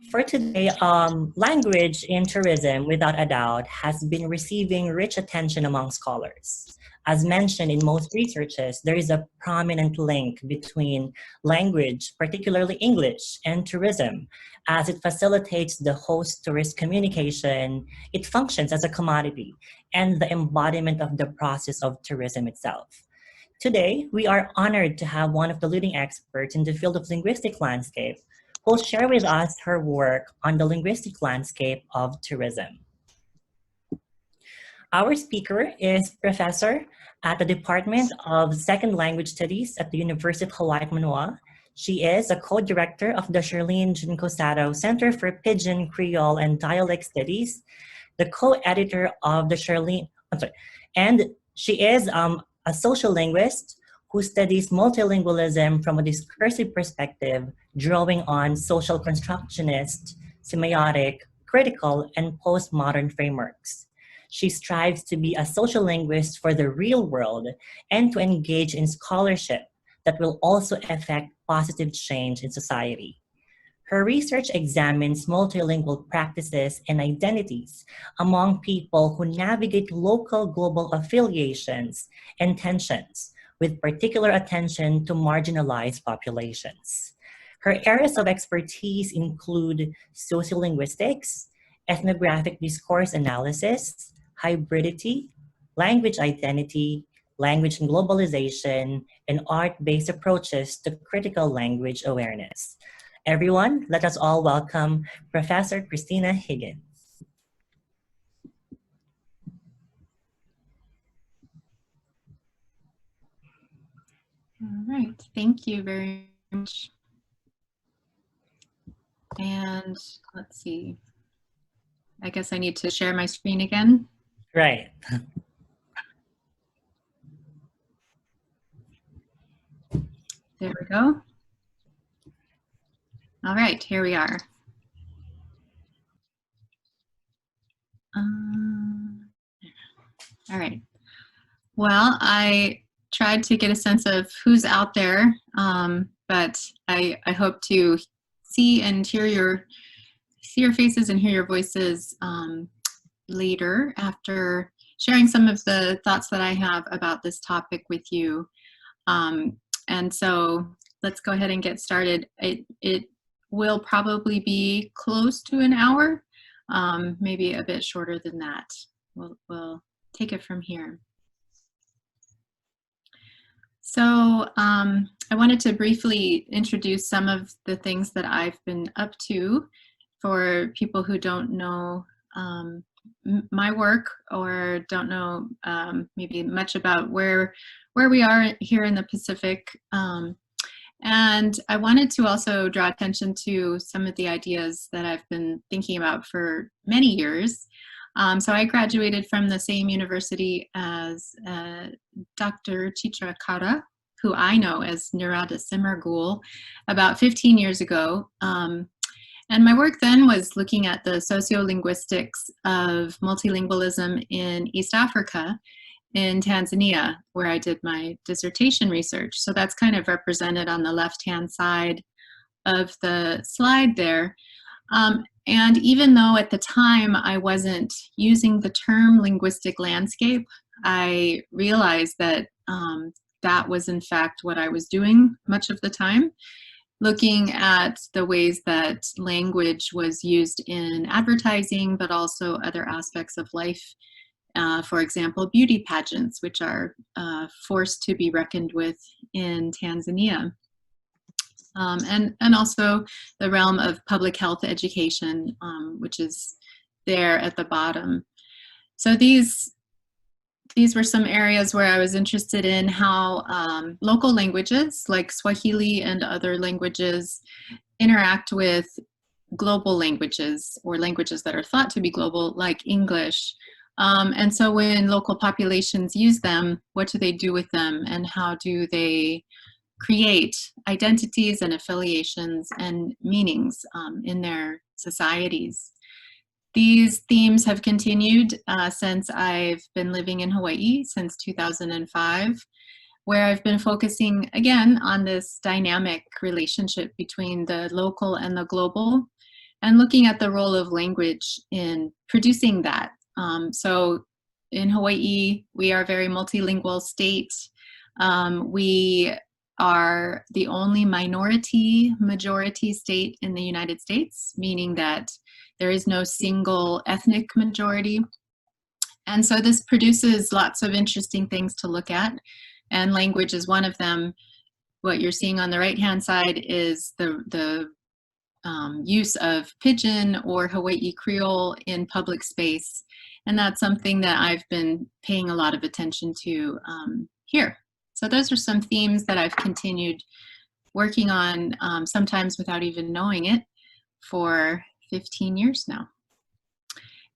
For today, language in tourism, without a doubt, has been receiving rich attention among scholars. As mentioned in most researches, there is a prominent link between language, particularly English, and tourism, as it facilitates the host-tourist communication, it functions as a commodity, and the embodiment of the process of tourism itself. Today, we are honored to have one of the leading experts in the field of linguistic landscape who will share with us her work on the linguistic landscape of tourism. Our speaker is professor at the Department of Second Language Studies at the University of Hawaii at Manoa. She is a co-director of the Charlene Gincosado Center for Pidgin, Creole, and Dialect Studies, the co-editor of the Charlene, and she is a social linguist who studies multilingualism from a discursive perspective, drawing on social constructionist, semiotic, critical, and postmodern frameworks. She strives to be a social linguist for the real world and to engage in scholarship that will also affect positive change in society. Her research examines multilingual practices and identities among people who navigate local global affiliations and tensions, with particular attention to marginalized populations. Her areas of expertise include sociolinguistics, ethnographic discourse analysis, hybridity, language identity, language and globalization, and art-based approaches to critical language awareness. Everyone, let us all welcome Professor Christina Higgins. All right, thank you very much. And let's see, I guess I need to share my screen again. Right. There we go. All right, here we are. All right. Well, I tried to get a sense of who's out there, but I hope to see and hear your faces and hear your voices later after sharing some of the thoughts that I have about this topic with you. And so let's go ahead and get started. It will probably be close to an hour, maybe a bit shorter than that. We'll take it from here. So I wanted to briefly introduce some of the things that I've been up to for people who don't know my work or don't know maybe much about where we are here in the Pacific. And I wanted to also draw attention to some of the ideas that I've been thinking about for many years. So I graduated from the same university as Dr. Chitra Kara, who I know as Nirada Simmergul, about 15 years ago. And my work then was looking at the sociolinguistics of multilingualism in East Africa, in Tanzania, where I did my dissertation research. So that's kind of represented on the left-hand side of the slide there. And even though at the time I wasn't using the term linguistic landscape, I realized that that was in fact what I was doing much of the time, looking at the ways that language was used in advertising, but also other aspects of life. For example, beauty pageants, which are forced to be reckoned with in Tanzania. And also the realm of public health education, which is there at the bottom. So these were some areas where I was interested in how local languages like Swahili and other languages interact with global languages or languages that are thought to be global, like English. And so when local populations use them, what do they do with them, and how do they create identities and affiliations and meanings in their societies? These themes have continued since I've been living in Hawaii since 2005, where I've been focusing again on this dynamic relationship between the local and the global, and looking at the role of language in producing that. So in Hawaii, we are a very multilingual state. We are the only minority-majority state in the United States, meaning that there is no single ethnic majority. And so this produces lots of interesting things to look at, and language is one of them. What you're seeing on the right-hand side is the use of Pidgin or Hawaii Creole in public space. And that's something that I've been paying a lot of attention to here. So those are some themes that I've continued working on, sometimes without even knowing it, for 15 years now.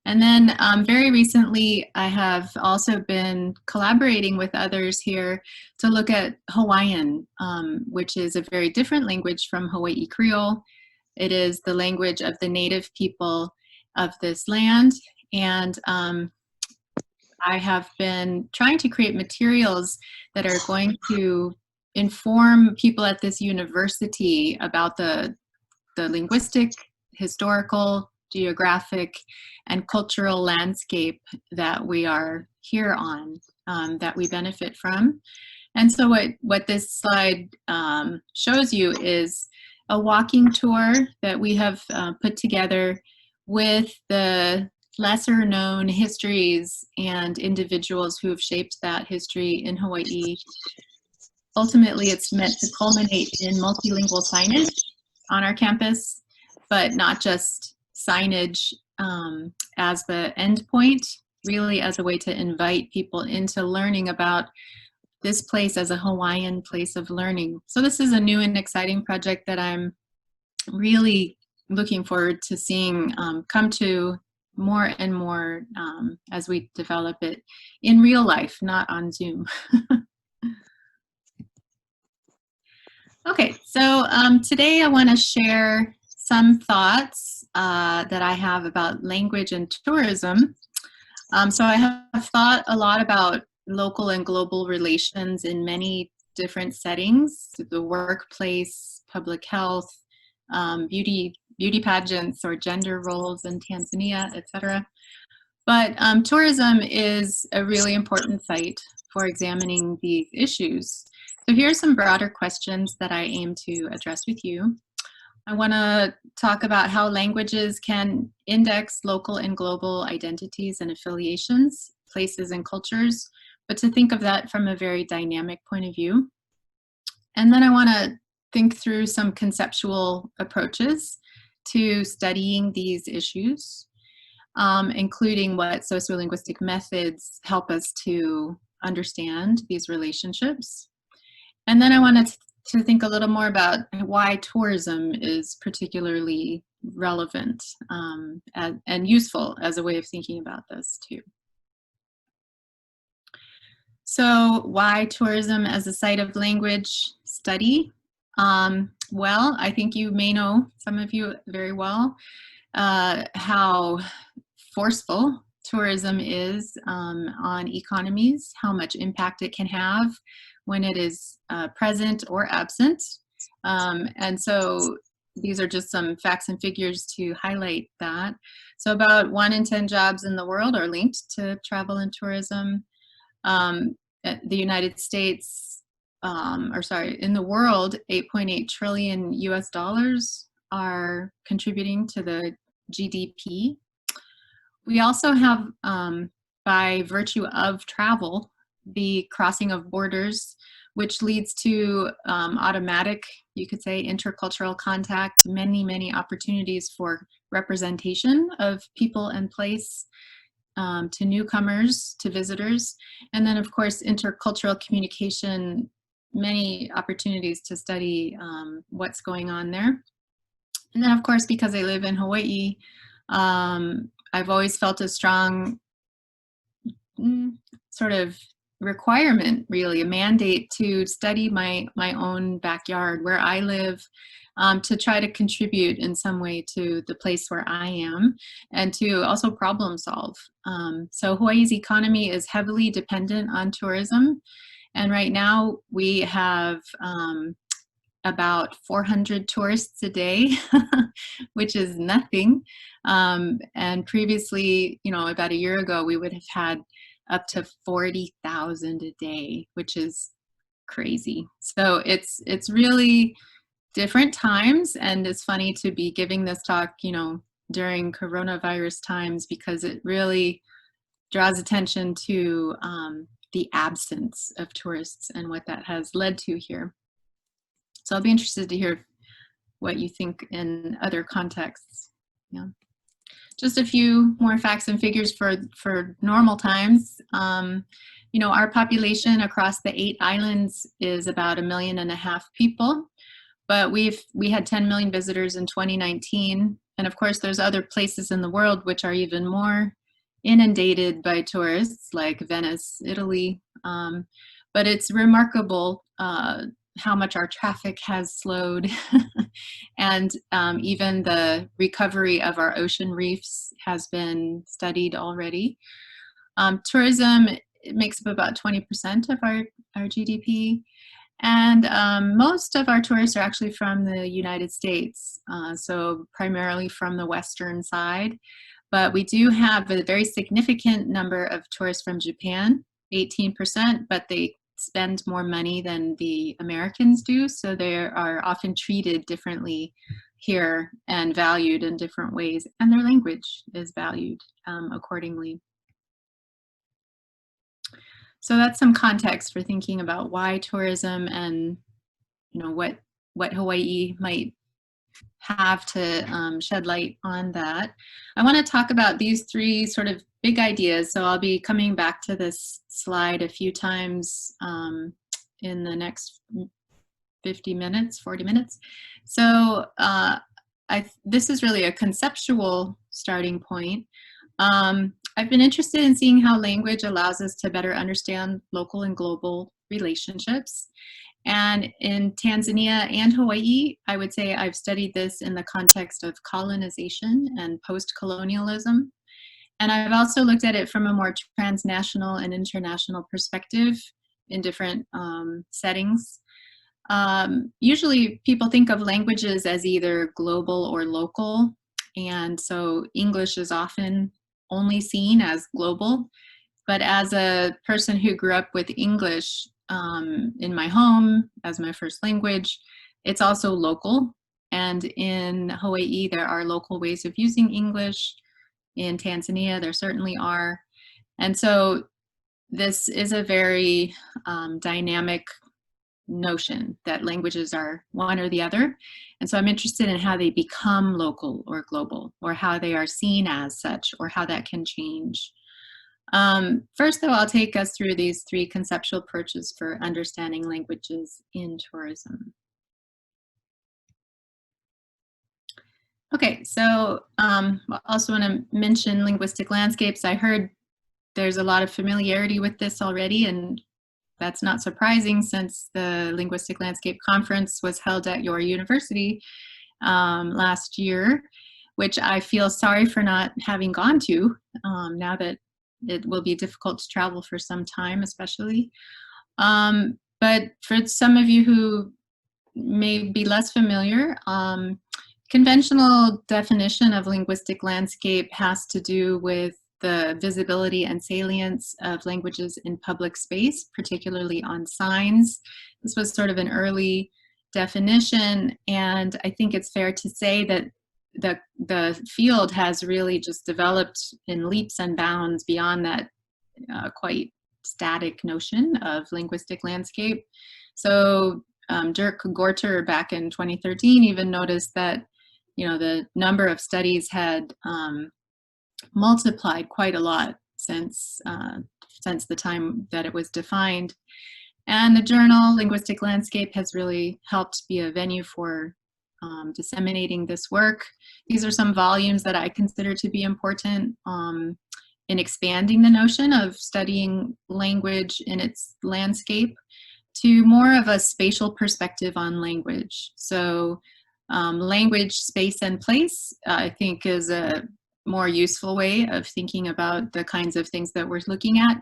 And then very recently, I have also been collaborating with others here to look at Hawaiian, which is a very different language from Hawaii Creole. It is the language of the native people of this land. And I have been trying to create materials that are going to inform people at this university about the linguistic, historical, geographic, and cultural landscape that we are here on, that we benefit from. And so what this slide shows you is a walking tour that we have put together with the lesser known histories and individuals who have shaped that history in Hawaii. Ultimately, it's meant to culminate in multilingual signage on our campus, but not just signage as the end point, really as a way to invite people into learning about this place as a Hawaiian place of learning. So this is a new and exciting project that I'm really looking forward to seeing come to more and more as we develop it in real life, not on Zoom. Okay, so today I want to share some thoughts that I have about language and tourism. So I have thought a lot about local and global relations in many different settings, the workplace, public health, beauty pageants or gender roles in Tanzania, etc. But tourism is a really important site for examining these issues. So here are some broader questions that I aim to address with you. I want to talk about how languages can index local and global identities and affiliations, places and cultures, but to think of that from a very dynamic point of view. And then I want to think through some conceptual approaches to studying these issues, including what sociolinguistic methods help us to understand these relationships. And then I wanted to think a little more about why tourism is particularly relevant and useful as a way of thinking about this too. So why tourism as a site of language study? Well, I think you may know, some of you very well, how forceful tourism is on economies, how much impact it can have when it is present or absent. And so these are just some facts and figures to highlight that. So about 1 in 10 jobs in the world are linked to travel and tourism. The United States, in the world, 8.8 trillion US dollars are contributing to the GDP. We also have, by virtue of travel, the crossing of borders, which leads to automatic, you could say, intercultural contact, many, many opportunities for representation of people and place to newcomers, to visitors. And then, of course, intercultural communication, many opportunities to study what's going on there. And then, of course, because I live in Hawaii, I've always felt a strong sort of requirement, really, a mandate to study my own backyard where I live, to try to contribute in some way to the place where I am and to also problem solve. So Hawaii's economy is heavily dependent on tourism. And right now we have about 400 tourists a day, which is nothing. And previously, about a year ago, we would have had up to 40,000 a day, which is crazy. So it's really different times, and it's funny to be giving this talk, during coronavirus times, because it really draws attention to the absence of tourists and what that has led to here. So I'll be interested to hear what you think in other contexts. Yeah. Just a few more facts and figures for normal times. Our population across the 8 islands is about 1.5 million people, but we had 10 million visitors in 2019. And of course, there's other places in the world which are even more inundated by tourists, like Venice, Italy. But it's remarkable how much our traffic has slowed. And even the recovery of our ocean reefs has been studied already. Tourism, it makes up about 20% of our GDP. And most of our tourists are actually from the United States, so primarily from the western side. But we do have a very significant number of tourists from Japan, 18%, but they spend more money than the Americans do, so they are often treated differently here and valued in different ways, and their language is valued accordingly. So that's some context for thinking about why tourism and what Hawaii might have to shed light on that. I want to talk about these 3 sort of big ideas. So I'll be coming back to this slide a few times in the next 40 minutes. So this is really a conceptual starting point. I've been interested in seeing how language allows us to better understand local and global relationships. And in Tanzania and Hawaii, I would say I've studied this in the context of colonization and post-colonialism. And I've also looked at it from a more transnational and international perspective in different settings. Usually people think of languages as either global or local. And so English is often only seen as global. But as a person who grew up with English in my home as my first language, it's also local. And in Hawaii, there are local ways of using English. In Tanzania, there certainly are. And so this is a very dynamic notion that languages are one or the other. And so I'm interested in how they become local or global, or how they are seen as such, or how that can change. First, though, I'll take us through these 3 conceptual approaches for understanding languages in tourism. Okay, so I also want to mention linguistic landscapes. I heard there's a lot of familiarity with this already, and that's not surprising since the Linguistic Landscape Conference was held at your university last year, which I feel sorry for not having gone to now that it will be difficult to travel for some time, especially. But for some of you who may be less familiar, conventional definition of linguistic landscape has to do with the visibility and salience of languages in public space, particularly on signs. This was sort of an early definition, and I think it's fair to say that the field has really just developed in leaps and bounds beyond that quite static notion of linguistic landscape. So Dirk Gorter back in 2013 even noticed that the number of studies had multiplied quite a lot since the time that it was defined. And the journal Linguistic Landscape has really helped be a venue for disseminating this work. These are some volumes that I consider to be important in expanding the notion of studying language in its landscape to more of a spatial perspective on language. So language, space, and place, I think, is a more useful way of thinking about the kinds of things that we're looking at.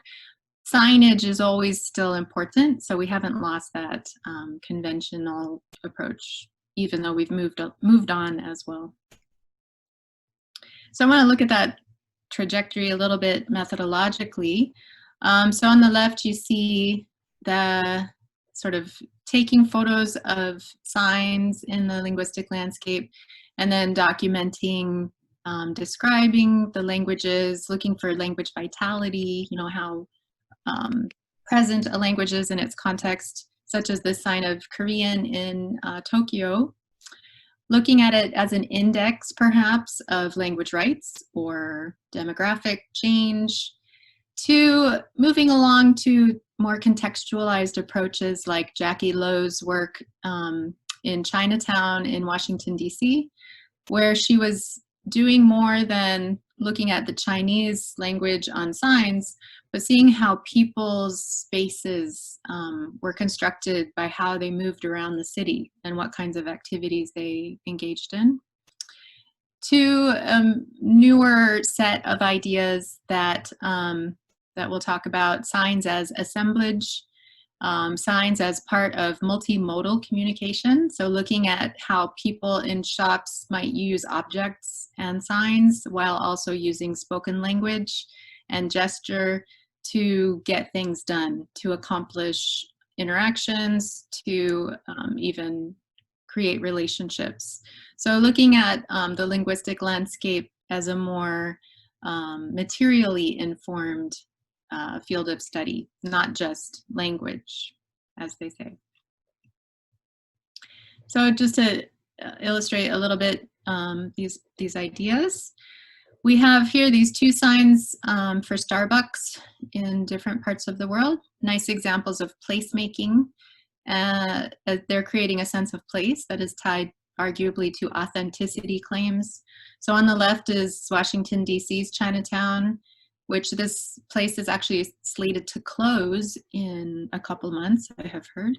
signage is always still important, so we haven't lost that conventional approach, even though we've moved on as well. So I want to look at that trajectory a little bit methodologically. So on the left, you see the sort of taking photos of signs in the linguistic landscape and then documenting, describing the languages, looking for language vitality, you know, how present a language is in its context, such as this sign of Korean in Tokyo. Looking at it as an index, perhaps, of language rights or demographic change, to moving along to more contextualized approaches like Jackie Lowe's work in Chinatown in Washington, D.C., where she was doing more than looking at the Chinese language on signs, but seeing how people's spaces were constructed by how they moved around the city and what kinds of activities they engaged in. To a newer set of ideas that, that we'll talk about, signs as assemblage, signs as part of multimodal communication. So looking at how people in shops might use objects and signs while also using spoken language and gesture to get things done, to accomplish interactions, to even create relationships. So looking at the linguistic landscape as a more materially informed field of study, not just language, as they say. So just to illustrate a little bit these ideas, we have here these two signs for Starbucks in different parts of the world. Nice examples of placemaking. They're creating a sense of place that is tied arguably to authenticity claims. So on the left is Washington, D.C.'s Chinatown, which this place is actually slated to close in a couple months, I have heard.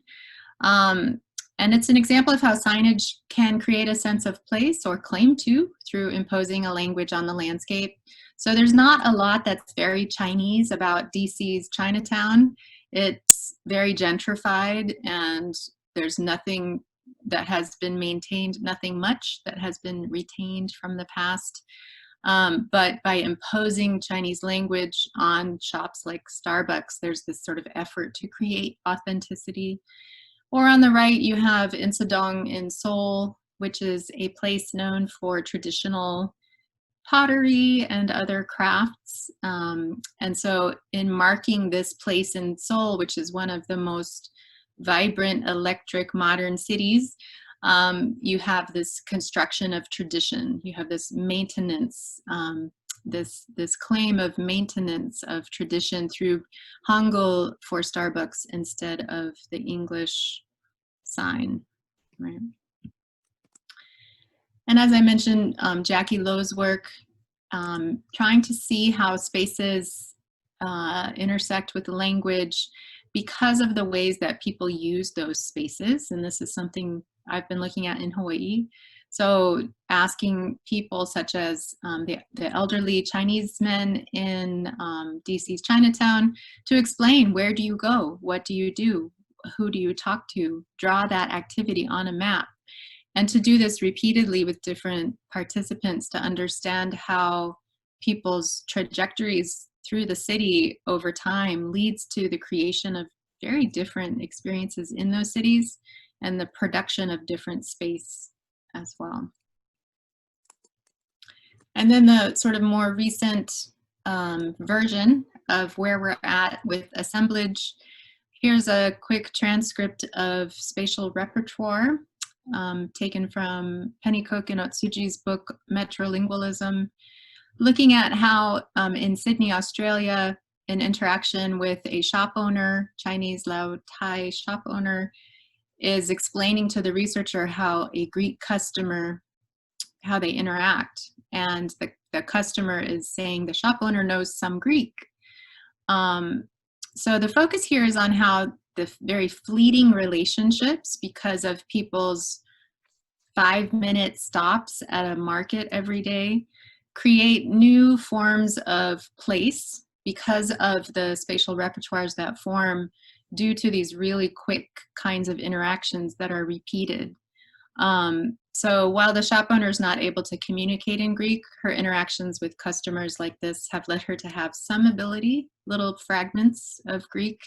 And it's an example of how signage can create a sense of place or claim to through imposing a language on the landscape. So there's not a lot that's very Chinese about DC's Chinatown. It's very gentrified, and there's nothing that has been maintained, nothing much that has been retained from the past. But by imposing Chinese language on shops like Starbucks, there's this sort of effort to create authenticity. Or on the right, you have Insadong in Seoul, which is a place known for traditional pottery and other crafts. And so in marking this place in Seoul, which is one of the most vibrant, electric, modern cities, you have this construction of tradition. You have this maintenance, this claim of maintenance of tradition through Hangul for Starbucks instead of the English sign, right? And as I mentioned, Jackie Lowe's work, trying to see how spaces intersect with language because of the ways that people use those spaces. And this is something I've been looking at in Hawaii. So asking people such as the elderly Chinese men in DC's Chinatown to explain, where do you go? What do you do? Who do you talk to? Draw that activity on a map. And to do this repeatedly with different participants to understand how people's trajectories through the city over time leads to the creation of very different experiences in those cities and the production of different space as well. And then the sort of more recent version of where we're at with assemblage. Here's a quick transcript of spatial repertoire taken from Pennycook and Otsuji's book, Metrolingualism, looking at how in Sydney, Australia, an interaction with a shop owner, Chinese Lao Thai shop owner, is explaining to the researcher how a Greek customer, how they interact. And the customer is saying the shop owner knows some Greek. So the focus here is on how the very fleeting relationships, because of people's 5-minute stops at a market every day, create new forms of place because of the spatial repertoires that form due to these really quick kinds of interactions that are repeated. So while the shop owner is not able to communicate in Greek, her interactions with customers like this have led her to have some ability, little fragments of Greek.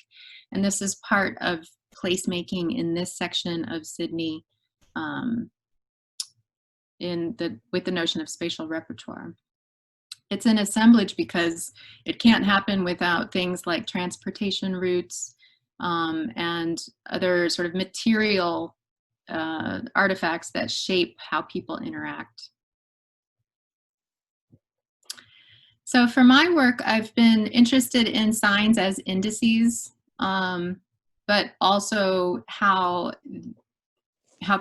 And this is part of placemaking in this section of Sydney with the notion of spatial repertoire. It's an assemblage because it can't happen without things like transportation routes and other sort of material artifacts that shape how people interact. So for my work, I've been interested in signs as indices, but also how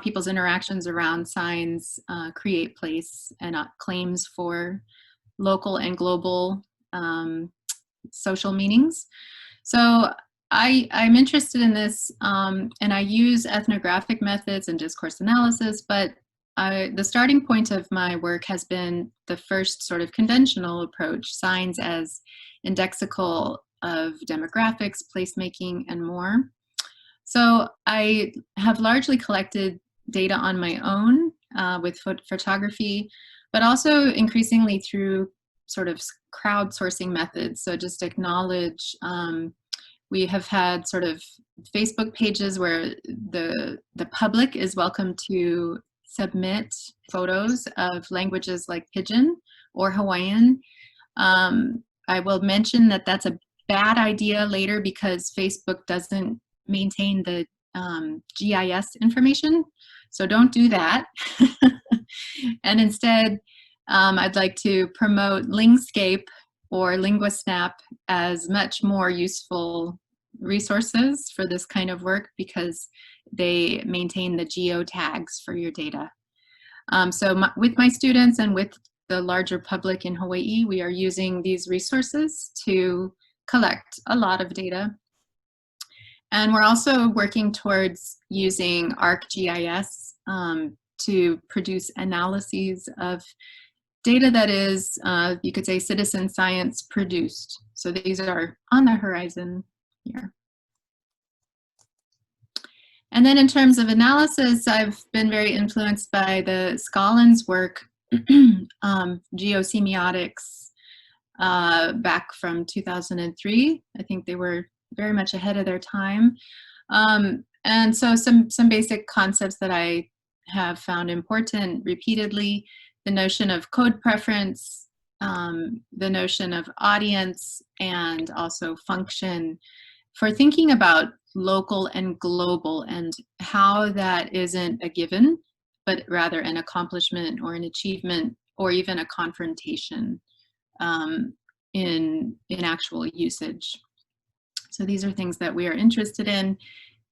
people's interactions around signs create place and claims for local and global social meanings. So I'm interested in this, and I use ethnographic methods and discourse analysis, but the starting point of my work has been the first sort of conventional approach, signs as indexical of demographics, placemaking, and more. So I have largely collected data on my own with photography, but also increasingly through sort of crowdsourcing methods. So just acknowledge, we have had sort of Facebook pages where the public is welcome to submit photos of languages like Pidgin or Hawaiian. I will mention that that's a bad idea later because Facebook doesn't maintain the GIS information. So don't do that. And instead, I'd like to promote Lingscape or Linguistic as much more useful resources for this kind of work because they maintain the geo tags for your data. So with my students and with the larger public in Hawaii, we are using these resources to collect a lot of data. And we're also working towards using ArcGIS to produce analyses of data that is, you could say, citizen science produced. So these are on the horizon here. And then in terms of analysis, I've been very influenced by the Scollins work, geosemiotics, back from 2003. I think they were very much ahead of their time. And so some basic concepts that I have found important repeatedly: the notion of code preference, the notion of audience, and also function, for thinking about local and global and how that isn't a given, but rather an accomplishment or an achievement or even a confrontation in actual usage. So these are things that we are interested in.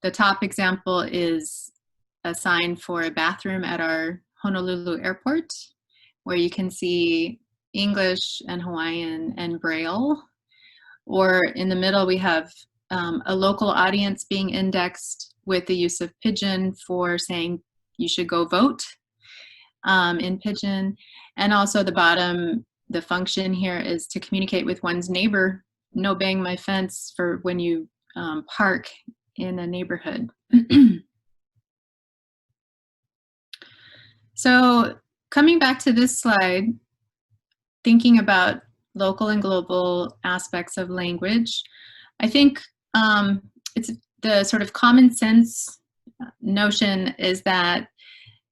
The top example is a sign for a bathroom at our Honolulu airport, where you can see English and Hawaiian and Braille. Or in the middle, we have a local audience being indexed with the use of Pidgin for saying you should go vote in Pidgin. And also the bottom, the function here is to communicate with one's neighbor. No bang my fence for when you park in a neighborhood. So coming back to this slide, thinking about local and global aspects of language, I think it's the sort of common sense notion is that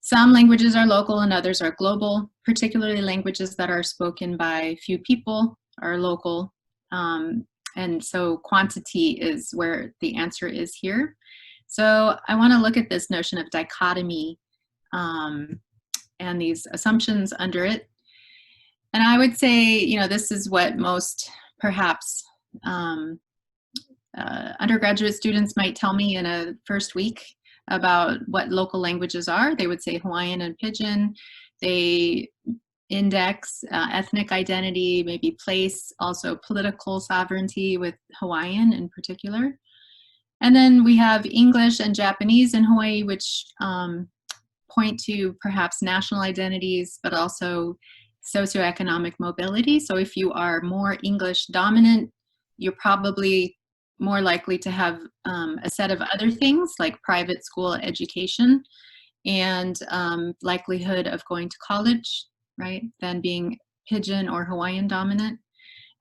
some languages are local and others are global, particularly languages that are spoken by few people are local. And so quantity is where the answer is here. So I want to look at this notion of dichotomy and these assumptions under it. And I would say, you know, this is what most perhaps undergraduate students might tell me in a first week about what local languages are. They would say Hawaiian and Pidgin. They index ethnic identity, maybe place, also political sovereignty with Hawaiian in particular. And then we have English and Japanese in Hawaii, which point to perhaps national identities, but also socioeconomic mobility. So if you are more English dominant, you're probably more likely to have a set of other things like private school education and likelihood of going to college, right, than being Pidgin or Hawaiian dominant.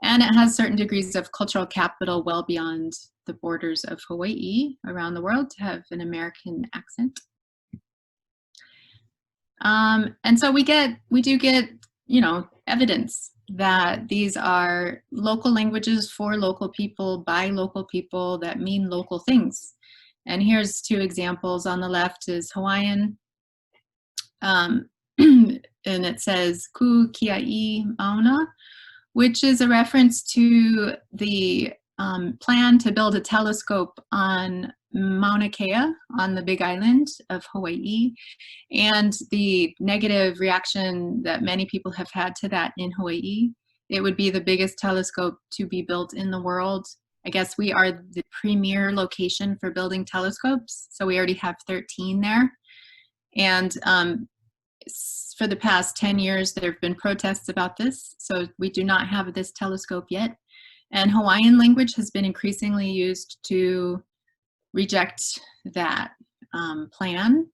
And it has certain degrees of cultural capital well beyond the borders of Hawaii around the world to have an American accent. And so we do get, you know, evidence that these are local languages for local people by local people that mean local things. And here's two examples. On the left is Hawaiian, and it says ku kiai mauna, which is a reference to the plan to build a telescope on Mauna Kea on the Big Island of Hawaii, and the negative reaction that many people have had to that in Hawaii. It would be the biggest telescope to be built in the world. I guess we are the premier location for building telescopes, so we already have 13 there. And for the past 10 years, there have been protests about this, so we do not have this telescope yet. And Hawaiian language has been increasingly used to reject that plan.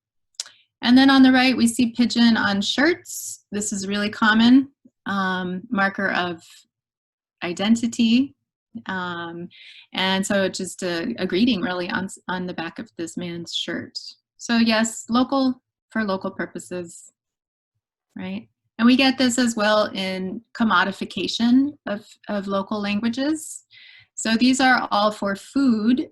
And then on the right, we see Pidgin on shirts. This is really common, marker of identity. And so just a greeting really on the back of this man's shirt. So yes, local for local purposes, right? And we get this as well in commodification of local languages. So these are all for food.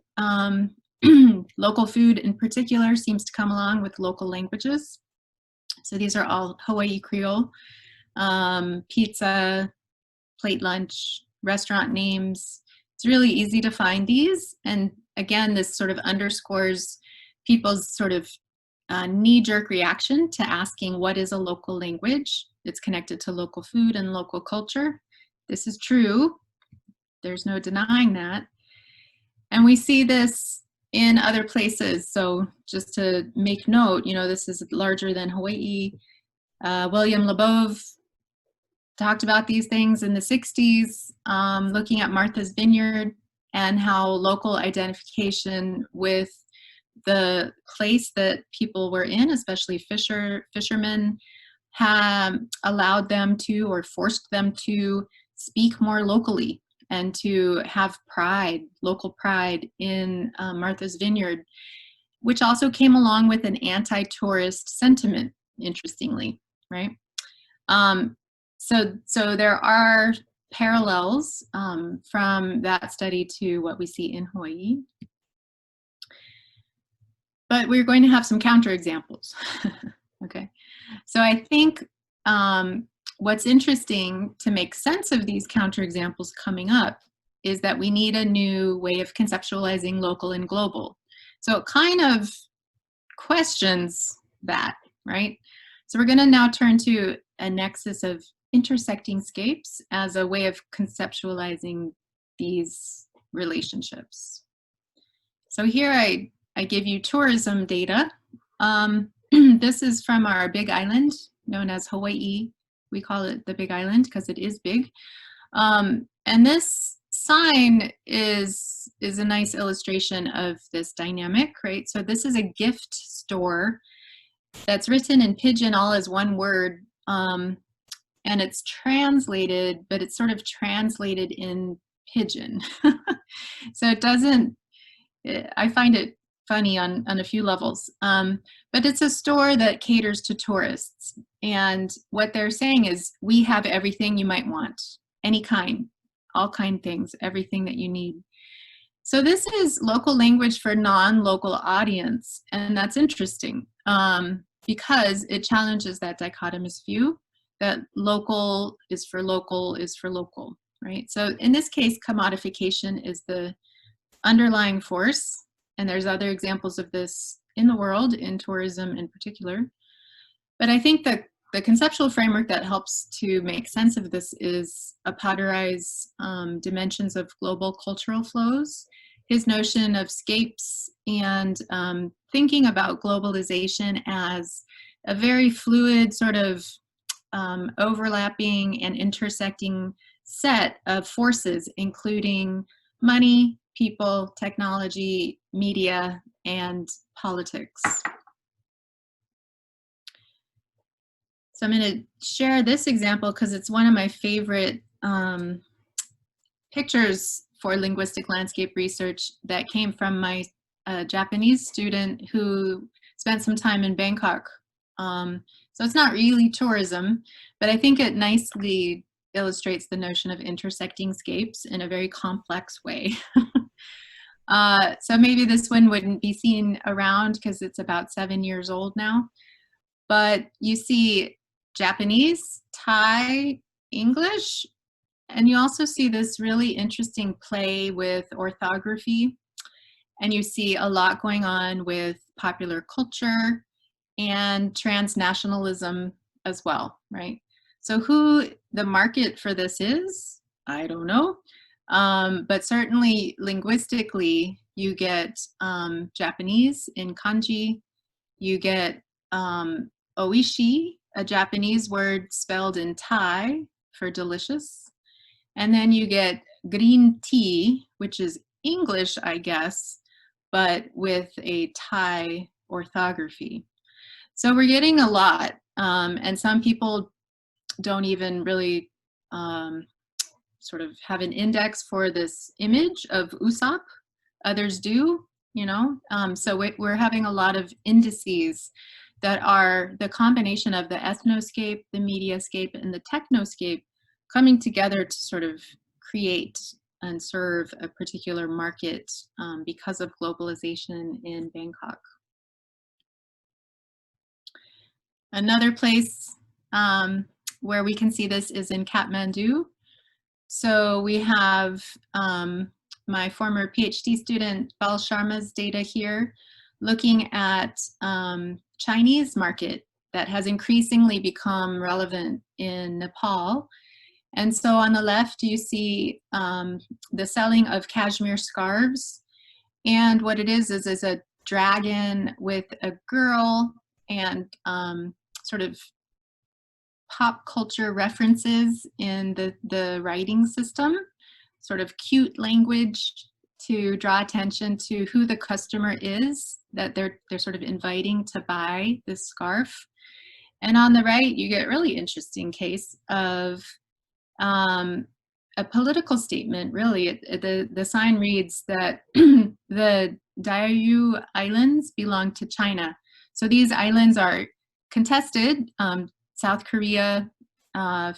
Local food in particular seems to come along with local languages. So these are all Hawaii Creole, pizza, plate lunch, restaurant names. It's really easy to find these. And again, this sort of underscores people's sort of knee-jerk reaction to asking what is a local language. It's connected to local food and local culture. This is true. There's no denying that. And we see this in other places. So just to make note, you know, this is larger than Hawaii. William Labov talked about these things in the 60s, looking at Martha's Vineyard and how local identification with the place that people were in, especially fishermen, have allowed them to or forced them to speak more locally and to have pride, local pride in Martha's Vineyard, which also came along with an anti-tourist sentiment, interestingly, right? So there are parallels from that study to what we see in Hawaii. But we're going to have some counterexamples. Okay, so I think what's interesting to make sense of these counterexamples coming up is that we need a new way of conceptualizing local and global. So it kind of questions that, right? So we're going to now turn to a nexus of intersecting scapes as a way of conceptualizing these relationships. So here I give you tourism data. This is from our Big Island, known as Hawaii. We call it the Big Island because it is big. And this sign is a nice illustration of this dynamic, right? So this is a gift store that's written in Pidgin all as one word. And it's translated, but it's sort of translated in Pidgin. So it doesn't, I find it funny on a few levels. But it's a store that caters to tourists. And what they're saying is, we have everything you might want, any kind, all kind things, everything that you need. So this is local language for non-local audience. And that's interesting because it challenges that dichotomous view that local is for local is for local, right? So in this case, commodification is the underlying force. And there's other examples of this in the world, in tourism in particular. But I think that the conceptual framework that helps to make sense of this is Apaturi's dimensions of global cultural flows, his notion of scapes, and thinking about globalization as a very fluid sort of overlapping and intersecting set of forces, including money, people, technology, media, and politics. So I'm going to share this example because it's one of my favorite pictures for linguistic landscape research that came from my Japanese student who spent some time in Bangkok. So it's not really tourism, but I think it nicely illustrates the notion of intersecting scapes in a very complex way. So maybe this one wouldn't be seen around because it's about 7 years old now. But you see Japanese, Thai, English, and you also see this really interesting play with orthography. And you see a lot going on with popular culture and transnationalism as well, right? So who the market for this is, I don't know. But certainly linguistically, you get Japanese in kanji, you get oishi, a Japanese word spelled in Thai for delicious. And then you get green tea, which is English, I guess, but with a Thai orthography. So we're getting a lot. And some people don't even really sort of have an index for this image of Usopp. Others do, you know. So we're having a lot of indices that are the combination of the ethnoscape, the mediascape, and the technoscape coming together to sort of create and serve a particular market because of globalization in Bangkok. Another place where we can see this is in Kathmandu. So we have my former PhD student Bal Sharma's data here, looking at Chinese market that has increasingly become relevant in Nepal. And so on the left, you see the selling of cashmere scarves. And what it is a dragon with a girl and sort of pop culture references in the writing system, sort of cute language to draw attention to who the customer is that they're sort of inviting to buy this scarf. And on the right, you get a really interesting case of a political statement, really. The sign reads that the Diaoyu Islands belong to China. So these islands are contested. South Korea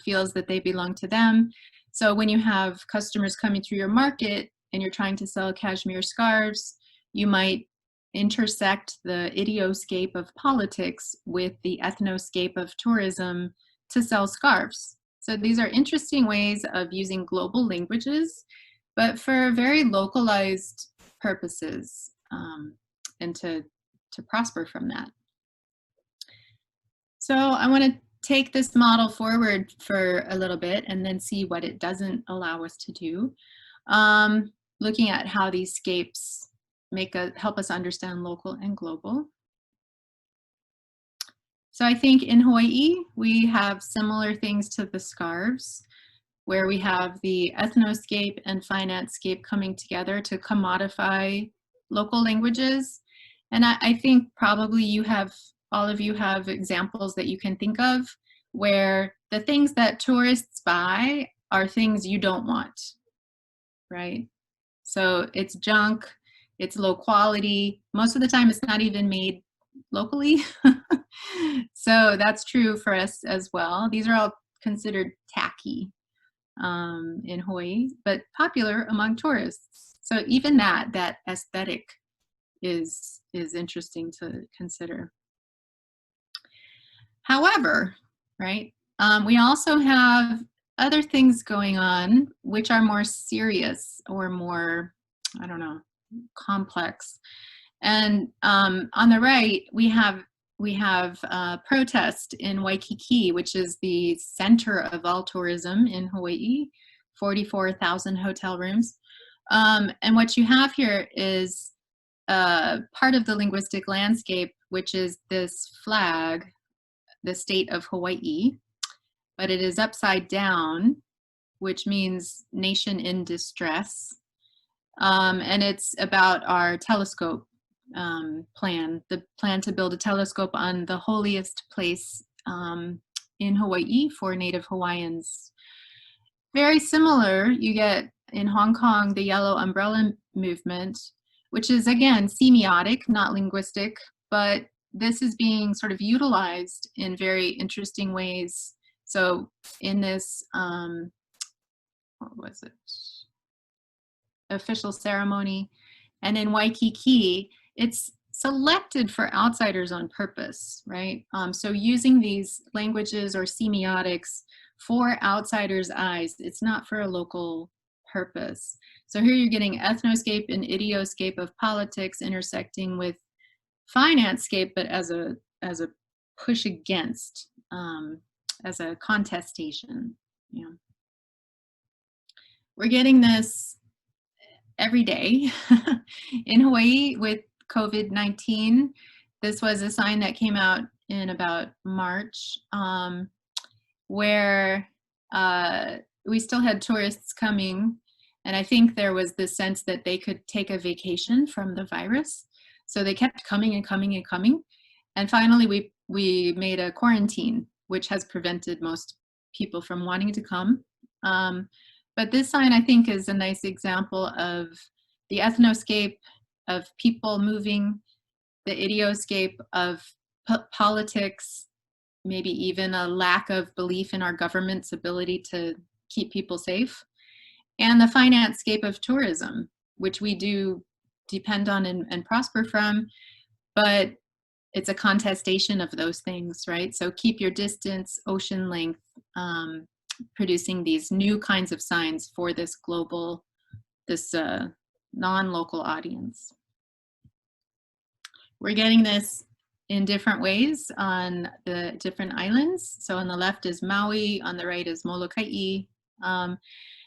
feels that they belong to them. So when you have customers coming through your market and you're trying to sell cashmere scarves, you might intersect the idioscape of politics with the ethnoscape of tourism to sell scarves. So these are interesting ways of using global languages, but for very localized purposes and to prosper from that. So I want to take this model forward for a little bit and then see what it doesn't allow us to do. Looking at how these scapes help us understand local and global. So I think in Hawaii, we have similar things to the scarves, where we have the ethnoscape and financescape coming together to commodify local languages. And I think probably all of you have examples that you can think of where the things that tourists buy are things you don't want, right? So it's junk, it's low quality. Most of the time it's not even made locally. So that's true for us as well. These are all considered tacky in Hawaii, but popular among tourists. So even that aesthetic is interesting to consider. However, right, we also have other things going on which are more serious or more, I don't know, complex. And on the right, we have protest in Waikiki, which is the center of all tourism in Hawaii, 44,000 hotel rooms. And what you have here is part of the linguistic landscape, which is this flag, the state of Hawaii, but it is upside down, which means nation in distress. And it's about our telescope plan, the plan to build a telescope on the holiest place in Hawaii for Native Hawaiians. Very similar, you get in Hong Kong the Yellow Umbrella Movement, which is again semiotic, not linguistic, but this is being sort of utilized in very interesting ways. So in this, what was it? Official ceremony, and in Waikiki, it's selected for outsiders on purpose, right? So using these languages or semiotics for outsiders' eyes, it's not for a local purpose. So here you're getting ethnoscape and idioscape of politics intersecting with financescape, but as a push against, as a contestation. You know, we're getting this every day in Hawaii with COVID-19. This was a sign that came out in about March, where we still had tourists coming, and I think there was this sense that they could take a vacation from the virus. So they kept coming and coming and coming. And finally we made a quarantine, which has prevented most people from wanting to come. But this sign, I think, is a nice example of the ethnoscape of people moving, the idioscape of politics, maybe even a lack of belief in our government's ability to keep people safe, and the financescape of tourism, which we do depend on and prosper from, but it's a contestation of those things, right? So keep your distance, ocean length, producing these new kinds of signs for this global, this non-local audience. We're getting this in different ways on the different islands. So on the left is Maui, on the right is Molokai,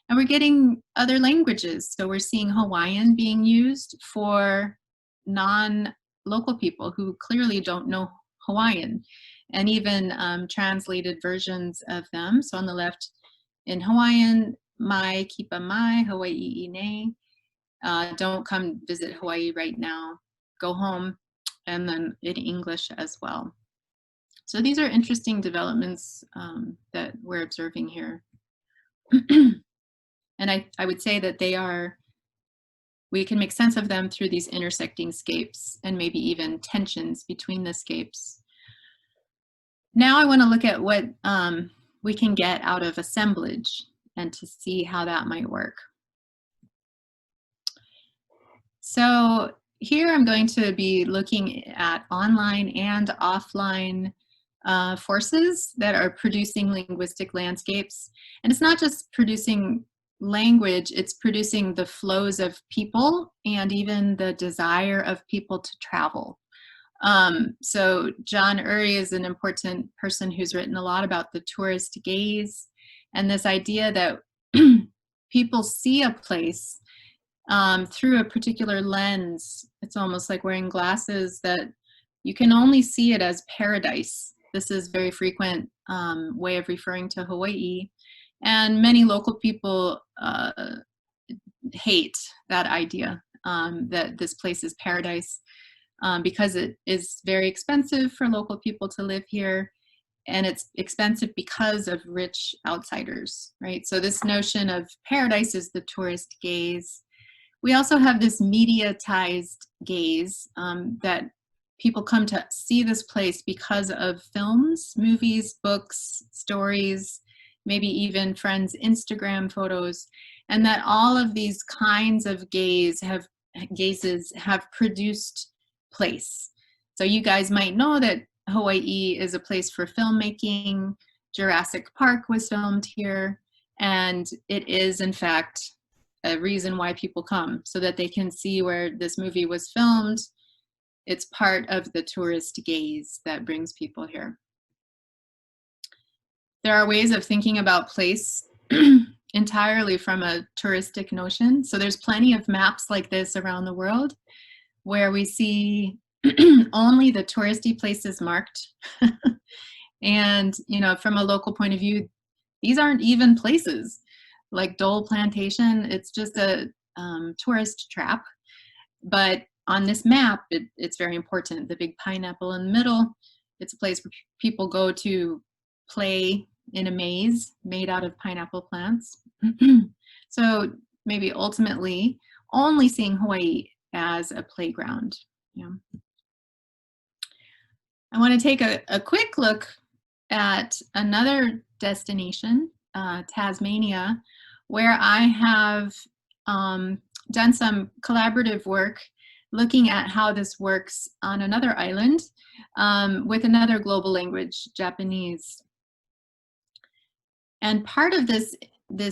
and we're getting other languages. So we're seeing Hawaiian being used for non-local people who clearly don't know Hawaiian, and even translated versions of them. So on the left in Hawaiian, mai kipa mai, Hawaii ine, don't come visit Hawaii right now, go home, and then in English as well. So these are interesting developments that we're observing here. And I would say that we can make sense of them through these intersecting scapes and maybe even tensions between the scapes. Now I want to look at what we can get out of assemblage and to see how that might work. So here I'm going to be looking at online and offline forces that are producing linguistic landscapes. And it's not just producing language, it's producing the flows of people and even the desire of people to travel. So John Urry is an important person who's written a lot about the tourist gaze and this idea that people see a place through a particular lens. It's almost like wearing glasses that you can only see it as paradise. This is a very frequent way of referring to Hawaii. And many local people hate that idea that this place is paradise because it is very expensive for local people to live here. And it's expensive because of rich outsiders, right? So this notion of paradise is the tourist gaze. We also have this mediatized gaze that people come to see this place because of films, movies, books, stories, maybe even friends' Instagram photos, and that all of these kinds of gazes have produced place. So you guys might know that Hawaii is a place for filmmaking. Jurassic Park was filmed here, and it is in fact a reason why people come, so that they can see where this movie was filmed. It's part of the tourist gaze that brings people here. There are ways of thinking about place entirely from a touristic notion. So there's plenty of maps like this around the world where we see only the touristy places marked. And, you know, from a local point of view, these aren't even places. Like Dole Plantation, it's just a tourist trap. But on this map, it's very important. The big pineapple in the middle, it's a place where people go to play in a maze made out of pineapple plants. So maybe ultimately only seeing Hawaii as a playground. Yeah. I want to take a quick look at another destination, Tasmania, where I have done some collaborative work looking at how this works on another island with another global language, Japanese. And part of this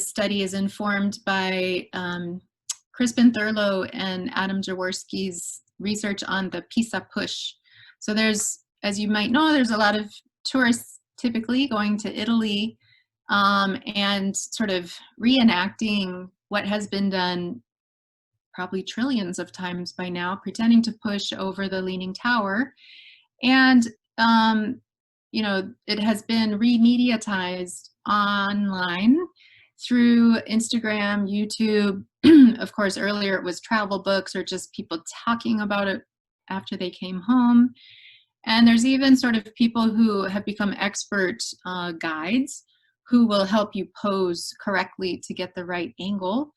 study is informed by Crispin Thurlow and Adam Jaworski's research on the Pisa push. So there's, as you might know, there's a lot of tourists typically going to Italy and sort of reenacting what has been done probably trillions of times by now, pretending to push over the Leaning Tower. And, you know, it has been remediatized online through Instagram, YouTube. Of course, earlier it was travel books or just people talking about it after they came home. And there's even sort of people who have become expert guides who will help you pose correctly to get the right angle.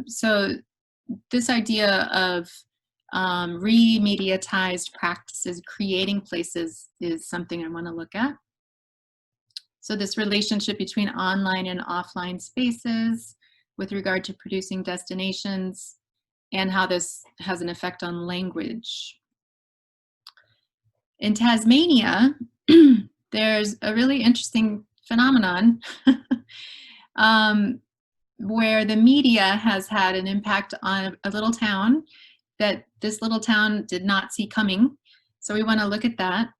So this idea of remediatized practices, creating places, is something I want to look at. So this relationship between online and offline spaces with regard to producing destinations and how this has an effect on language. In Tasmania, there's a really interesting phenomenon where the media has had an impact on a little town that this little town did not see coming. So we want to look at that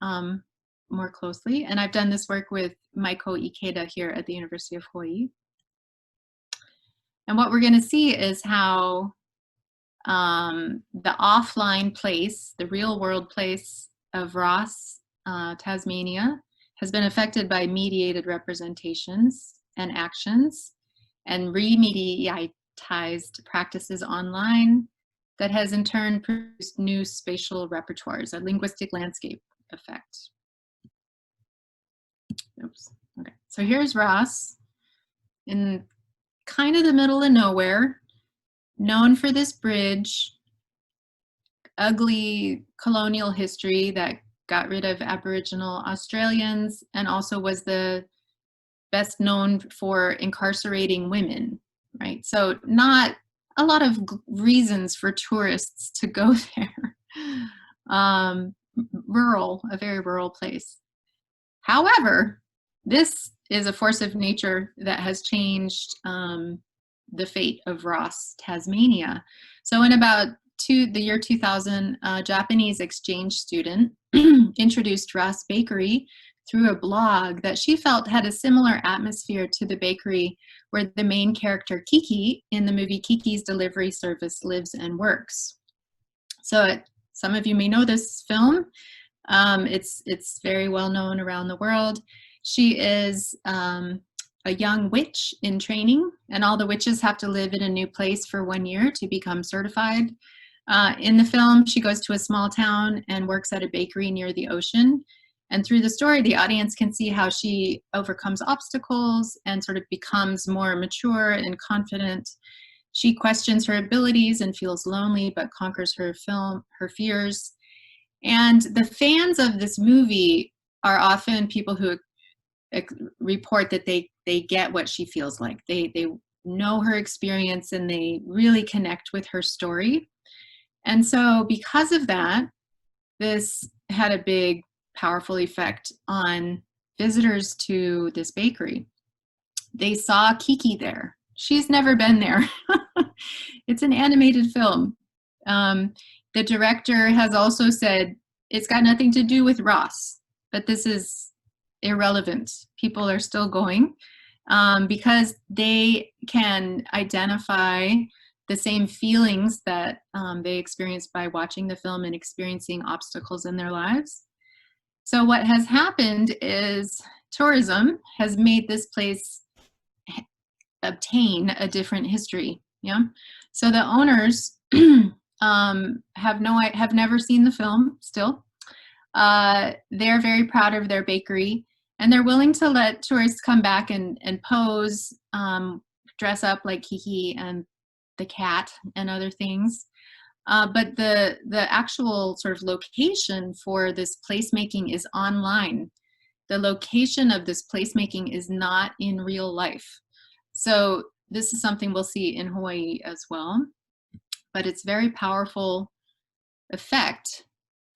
more closely. And I've done this work with Maiko Ikeda here at the University of Hawaii. And what we're going to see is how the offline place, the real world place of Ross, Tasmania, has been affected by mediated representations and actions and remediatized practices online that has in turn produced new spatial repertoires, a linguistic landscape effect. Oops. Okay, so here's Ross in kind of the middle of nowhere, known for this bridge, ugly colonial history that got rid of Aboriginal Australians and also was the best known for incarcerating women, right? So not a lot of reasons for tourists to go there. Rural, a very rural place. However, this is a force of nature that has changed the fate of Ross, Tasmania. So in about the year 2000, a Japanese exchange student introduced Ross Bakery through a blog that she felt had a similar atmosphere to the bakery where the main character Kiki in the movie Kiki's Delivery Service lives and works. So some of you may know this film. It's very well known around the world. She is a young witch in training, and all the witches have to live in a new place for 1 year to become certified. In the film, she goes to a small town and works at a bakery near the ocean. And through the story, the audience can see how she overcomes obstacles and sort of becomes more mature and confident. She questions her abilities and feels lonely, but conquers her fears. And the fans of this movie are often people who report that they get what she feels like. They know her experience and they really connect with her story. And so because of that, this had a big, powerful effect on visitors to this bakery. They saw Kiki there. She's never been there. It's an animated film. The director has also said it's got nothing to do with Ross, but this is irrelevant. People are still going because they can identify the same feelings that they experienced by watching the film and experiencing obstacles in their lives. So what has happened is tourism has made this place obtain a different history. Yeah. So the owners have never seen the film still. They're very proud of their bakery, and they're willing to let tourists come back and pose, dress up like Kiki and the cat and other things. But the actual sort of location for this placemaking is online. The location of this placemaking is not in real life. So this is something we'll see in Hawaii as well. But it's very powerful effect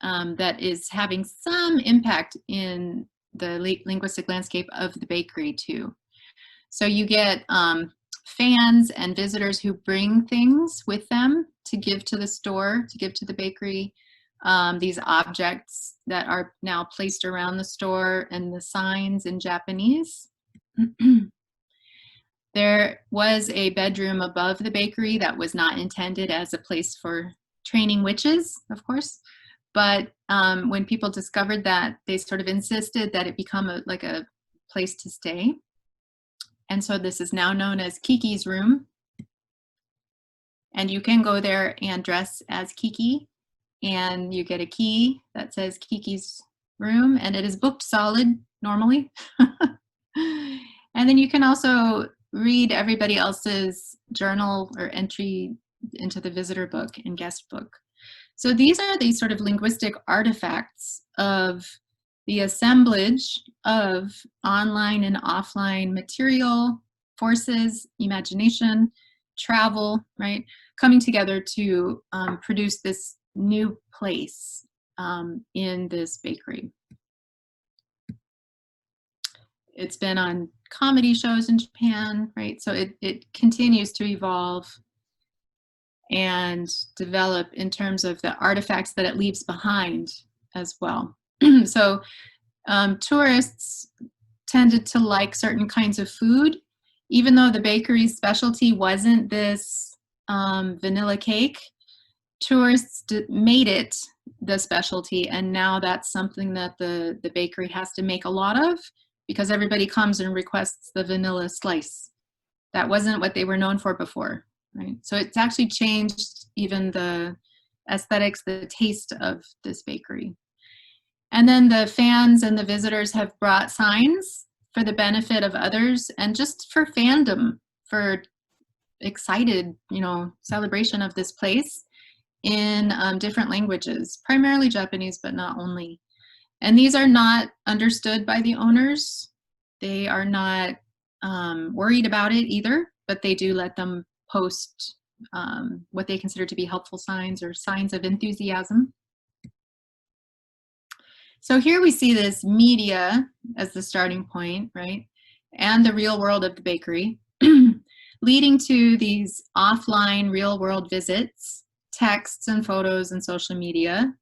that is having some impact in the linguistic landscape of the bakery too. So you get fans and visitors who bring things with them to give to the store, to give to the bakery. These objects that are now placed around the store, and the signs in Japanese. There was a bedroom above the bakery that was not intended as a place for training witches, of course. But when people discovered that, they sort of insisted that it become like a place to stay. And so this is now known as Kiki's room. And you can go there and dress as Kiki, and you get a key that says Kiki's room, and it is booked solid normally. And then you can also read everybody else's journal or entry into the visitor book and guest book. So these are these sort of linguistic artifacts of the assemblage of online and offline material, forces, imagination, travel, right, coming together to produce this new place in this bakery. It's been on comedy shows in Japan, right? So it continues to evolve and develop in terms of the artifacts that it leaves behind as well. So tourists tended to like certain kinds of food, even though the bakery's specialty wasn't this vanilla cake. Tourists made it the specialty, and now that's something that the bakery has to make a lot of, because everybody comes and requests the vanilla slice. That wasn't what they were known for before, right? So it's actually changed even the aesthetics, the taste of this bakery. And then the fans and the visitors have brought signs for the benefit of others and just for fandom, for excited, celebration of this place in different languages, primarily Japanese, but not only. And these are not understood by the owners. They are not worried about it either, but they do let them post what they consider to be helpful signs or signs of enthusiasm. So here we see this media as the starting point, right? And the real world of the bakery, leading to these offline real world visits, texts and photos and social media,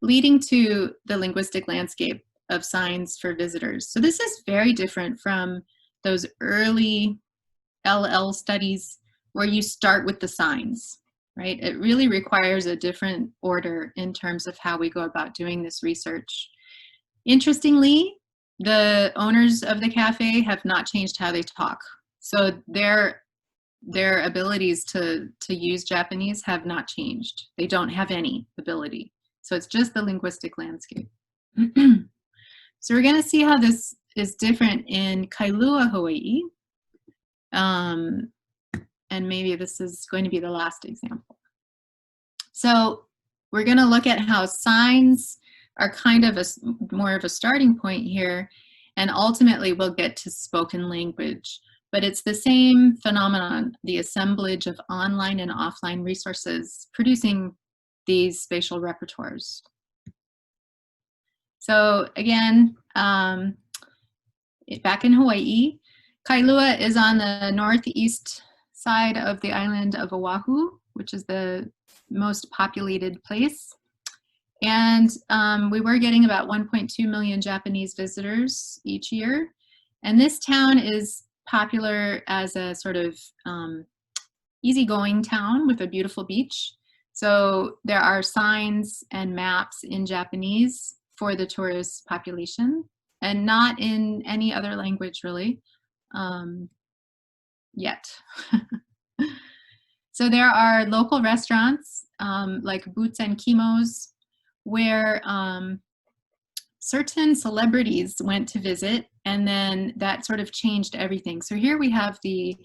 leading to the linguistic landscape of signs for visitors. So this is very different from those early LL studies where you start with the signs, right? It really requires a different order in terms of how we go about doing this research. Interestingly, the owners of the cafe have not changed how they talk. So their abilities to use Japanese have not changed. They don't have any ability. So it's just the linguistic landscape. So we're going to see how this is different in Kailua, Hawaii. And maybe this is going to be the last example. So we're going to look at how signs are kind of more of a starting point here, and ultimately we'll get to spoken language. But it's the same phenomenon, the assemblage of online and offline resources producing these spatial repertoires. So again, back in Hawaii, Kailua is on the northeast side of the island of Oahu, which is the most populated place. And we were getting about 1.2 million Japanese visitors each year. And this town is popular as a sort of easygoing town with a beautiful beach. So there are signs and maps in Japanese for the tourist population, and not in any other language really, yet. So there are local restaurants like Boots and Kimo's where certain celebrities went to visit, and then that sort of changed everything. So here we have the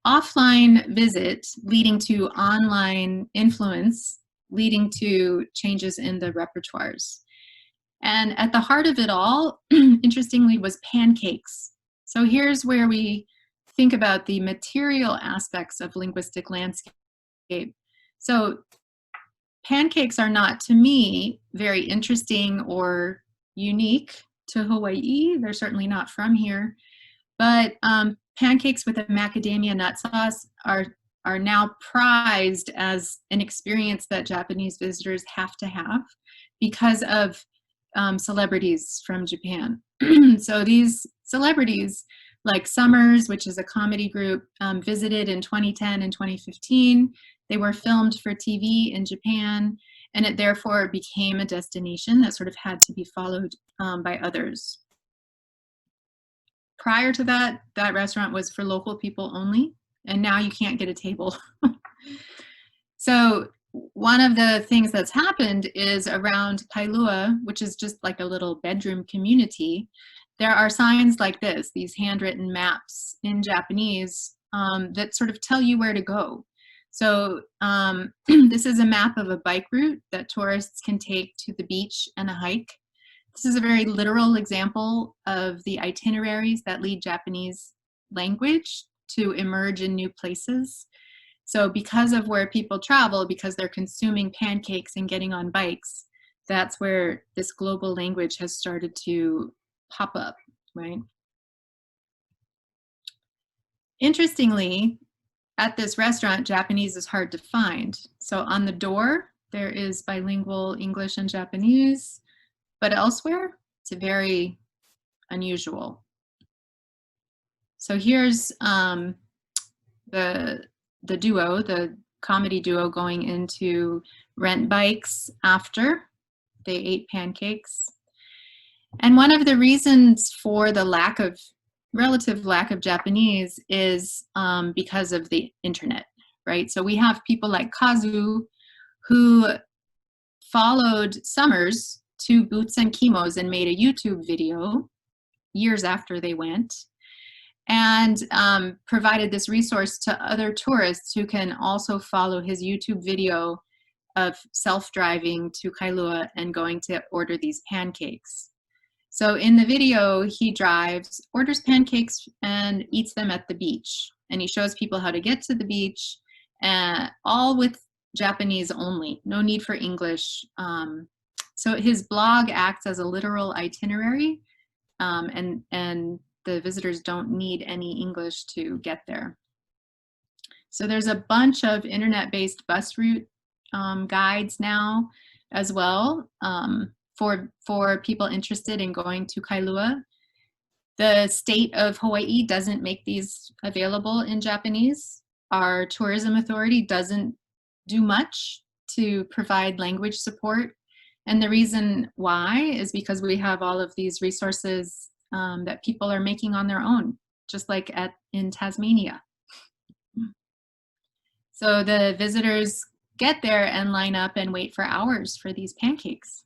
offline visit leading to online influence, leading to changes in the repertoires. And at the heart of it all, interestingly, was pancakes. So here's where we think about the material aspects of linguistic landscape. So pancakes are not, to me, very interesting or unique to Hawaii. They're certainly not from here. But pancakes with a macadamia nut sauce are now prized as an experience that Japanese visitors have to have because of celebrities from Japan. So these celebrities, like Summers, which is a comedy group, visited in 2010 and 2015. They were filmed for TV in Japan, and it therefore became a destination that sort of had to be followed by others. Prior to that, that restaurant was for local people only, and now you can't get a table. So one of the things that's happened is around Kailua, which is just like a little bedroom community, there are signs like this, these handwritten maps in Japanese that sort of tell you where to go. So this is a map of a bike route that tourists can take to the beach and a hike. This is a very literal example of the itineraries that lead Japanese language to emerge in new places. So because of where people travel, because they're consuming pancakes and getting on bikes, that's where this global language has started to pop up, right? Interestingly, at this restaurant, Japanese is hard to find. So on the door, there is bilingual English and Japanese, but elsewhere, it's very unusual. So here's the duo, the comedy duo, going into rent bikes after they ate pancakes. And one of the reasons for the relative lack of Japanese is because of the internet, right? So we have people like Kazu who followed Summers to Boots and Kimo's and made a YouTube video years after they went, and provided this resource to other tourists who can also follow his YouTube video of self-driving to Kailua and going to order these pancakes. So in the video, he drives, orders pancakes, and eats them at the beach. And he shows people how to get to the beach, all with Japanese only, no need for English. So his blog acts as a literal itinerary, and the visitors don't need any English to get there. So there's a bunch of internet-based bus route guides now as well for people interested in going to Kailua. The state of Hawaii doesn't make these available in Japanese. Our tourism authority doesn't do much to provide language support. And the reason why is because we have all of these resources that people are making on their own, just like in Tasmania. So the visitors get there and line up and wait for hours for these pancakes.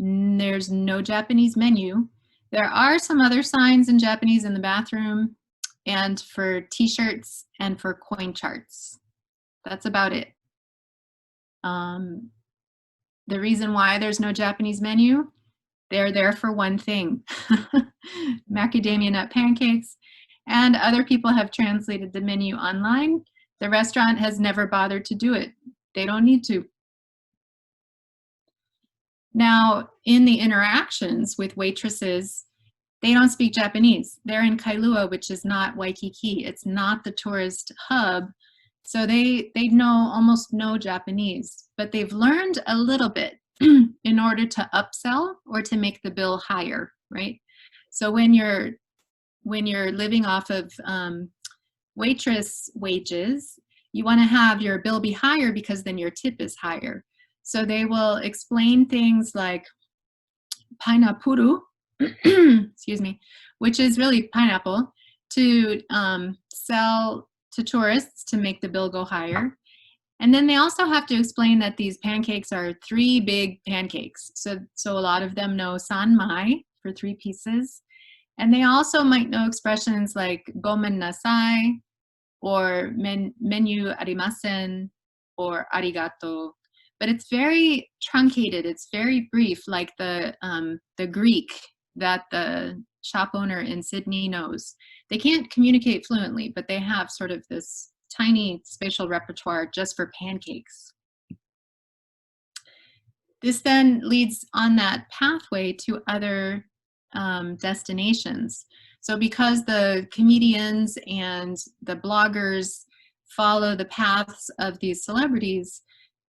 There's no Japanese menu. There are some other signs in Japanese in the bathroom and for t-shirts and for coin charts. That's about it. The reason why there's no Japanese menu, they're there for one thing, macadamia nut pancakes, and other people have translated the menu online. The restaurant has never bothered to do it. They don't need to. Now, in the interactions with waitresses, they don't speak Japanese. They're in Kailua, which is not Waikiki. It's not the tourist hub. So they know almost no Japanese, but they've learned a little bit in order to upsell or to make the bill higher, right? So when you're living off of waitress wages, you want to have your bill be higher because then your tip is higher. So they will explain things like painapuru, excuse me, which is really pineapple, to sell to tourists to make the bill go higher. And then they also have to explain that these pancakes are 3 big pancakes. So a lot of them know sanmai for 3 pieces. And they also might know expressions like gomen nasai, or menu arimasen, or arigato. But it's very truncated, it's very brief, like the Greek that the shop owner in Sydney knows. They can't communicate fluently, but they have sort of this tiny spatial repertoire just for pancakes. This then leads on that pathway to other destinations. So because the comedians and the bloggers follow the paths of these celebrities,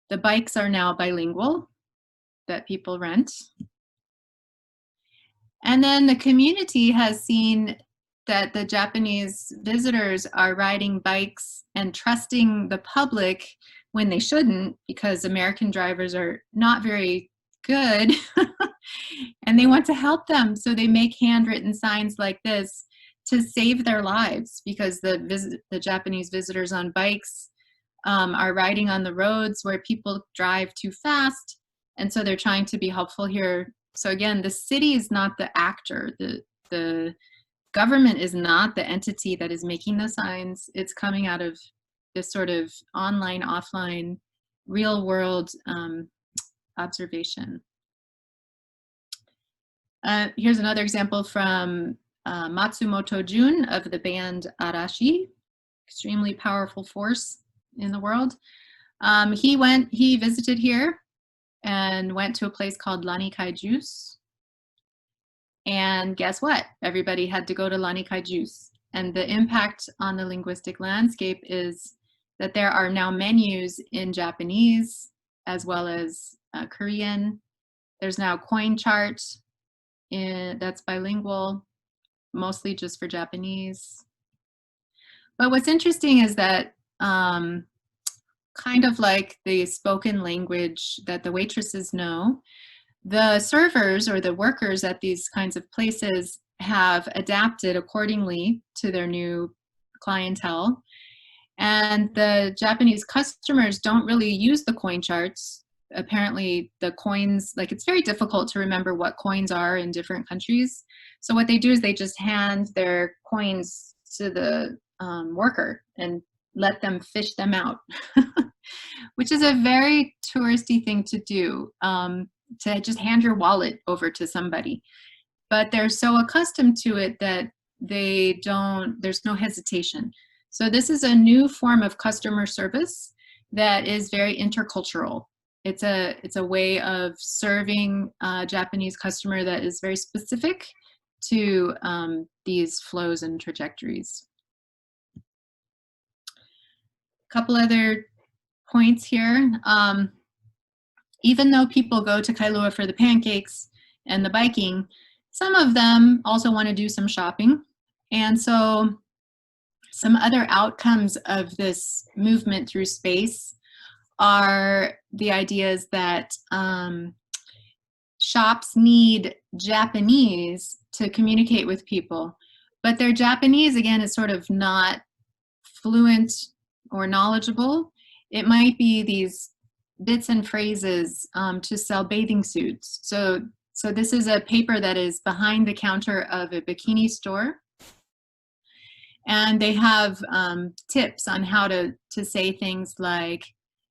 the bikes are now bilingual that people rent. And then the community has seen that the Japanese visitors are riding bikes and trusting the public when they shouldn't, because American drivers are not very good and they want to help them. So they make handwritten signs like this to save their lives, because the Japanese visitors on bikes are riding on the roads where people drive too fast. And so they're trying to be helpful here. So again, the city is not the actor. The government is not the entity that is making the signs. It's coming out of this sort of online, offline, real world observation. Here's another example from Matsumoto Jun of the band Arashi, extremely powerful force in the world. He visited here and went to a place called Lanikai Juice. And guess what? Everybody had to go to Lanikai Juice. And the impact on the linguistic landscape is that there are now menus in Japanese as well as Korean. There's now a coin chart that's bilingual, mostly just for Japanese. But what's interesting is that kind of like the spoken language that the waitresses know, the servers or the workers at these kinds of places have adapted accordingly to their new clientele. And the Japanese customers don't really use the coin charts. Apparently the coins, like, it's very difficult to remember what coins are in different countries. So what they do is they just hand their coins to the worker and let them fish them out, which is a very touristy thing to do, to just hand your wallet over to somebody. But they're so accustomed to it that there's no hesitation. So this is a new form of customer service that is very intercultural. It's a way of serving a Japanese customer that is very specific to these flows and trajectories. A couple other points here. Even though people go to Kailua for the pancakes and the biking, some of them also want to do some shopping. And so some other outcomes of this movement through space are the ideas that shops need Japanese to communicate with people, but their Japanese, again, is sort of not fluent or knowledgeable. It might be these bits and phrases to sell bathing suits. So this is a paper that is behind the counter of a bikini store. And they have tips on how to say things like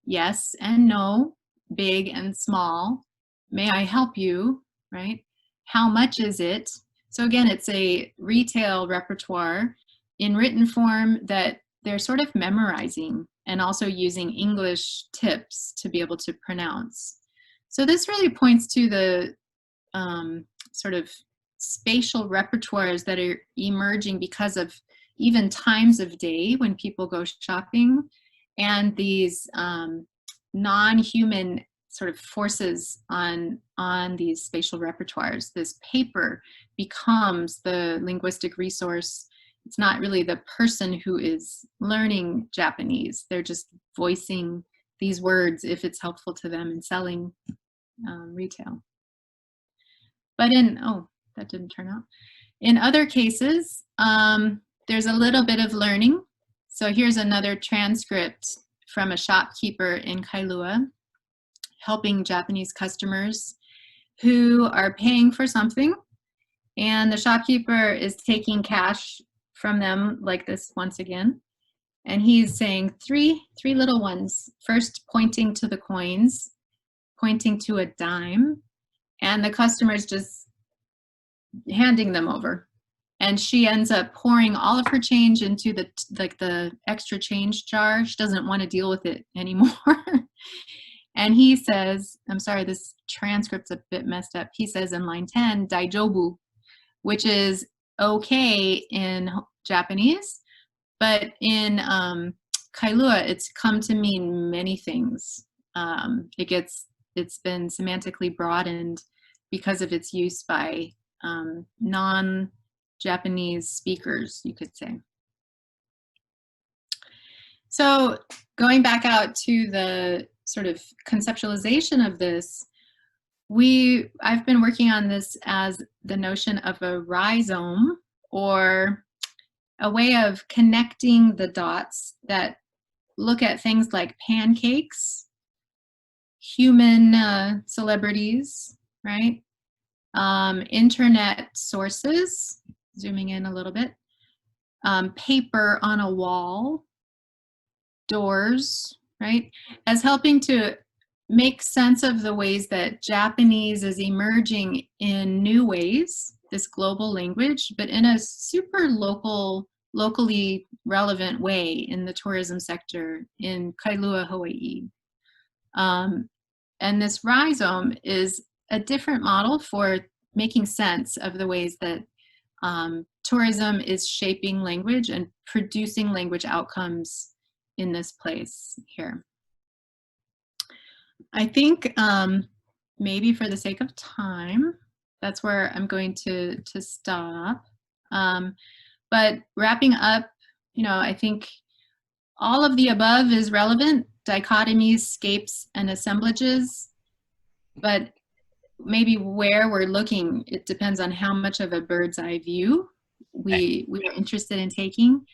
yes and no, big and small, may I help you, right? How much is it? So again, it's a retail repertoire in written form that they're sort of memorizing and also using English tips to be able to pronounce. So this really points to the sort of spatial repertoires that are emerging because of even times of day when people go shopping, and these non-human sort of forces on these spatial repertoires. This paper becomes the linguistic resource. It's not really the person who is learning Japanese. They're just voicing these words if it's helpful to them in selling retail. But that didn't turn out. In other cases, there's a little bit of learning. So here's another transcript from a shopkeeper in Kailua, helping Japanese customers who are paying for something, and the shopkeeper is taking cash from them like this once again. And he's saying three little ones, first pointing to the coins, pointing to a dime, and the customer's just handing them over. And she ends up pouring all of her change into the extra change jar. She doesn't want to deal with it anymore. And he says, I'm sorry, this transcript's a bit messed up. He says in line 10, daijobu, which is okay in Japanese, but in Kailua, it's come to mean many things. It's been semantically broadened because of its use by non-Japanese speakers, you could say. So going back out to the sort of conceptualization of this, I've been working on this as the notion of a rhizome, or a way of connecting the dots that look at things like pancakes, human celebrities, right? Internet sources, zooming in a little bit, paper on a wall, doors, right? As helping to make sense of the ways that Japanese is emerging in new ways, this global language, but in a super locally relevant way in the tourism sector in Kailua, Hawaii. And this rhizome is a different model for making sense of the ways that tourism is shaping language and producing language outcomes in this place here. I think maybe for the sake of time, that's where I'm going to stop. But wrapping up, I think all of the above is relevant, dichotomies, scapes, and assemblages, but maybe where we're looking, it depends on how much of a bird's eye view we are interested in taking.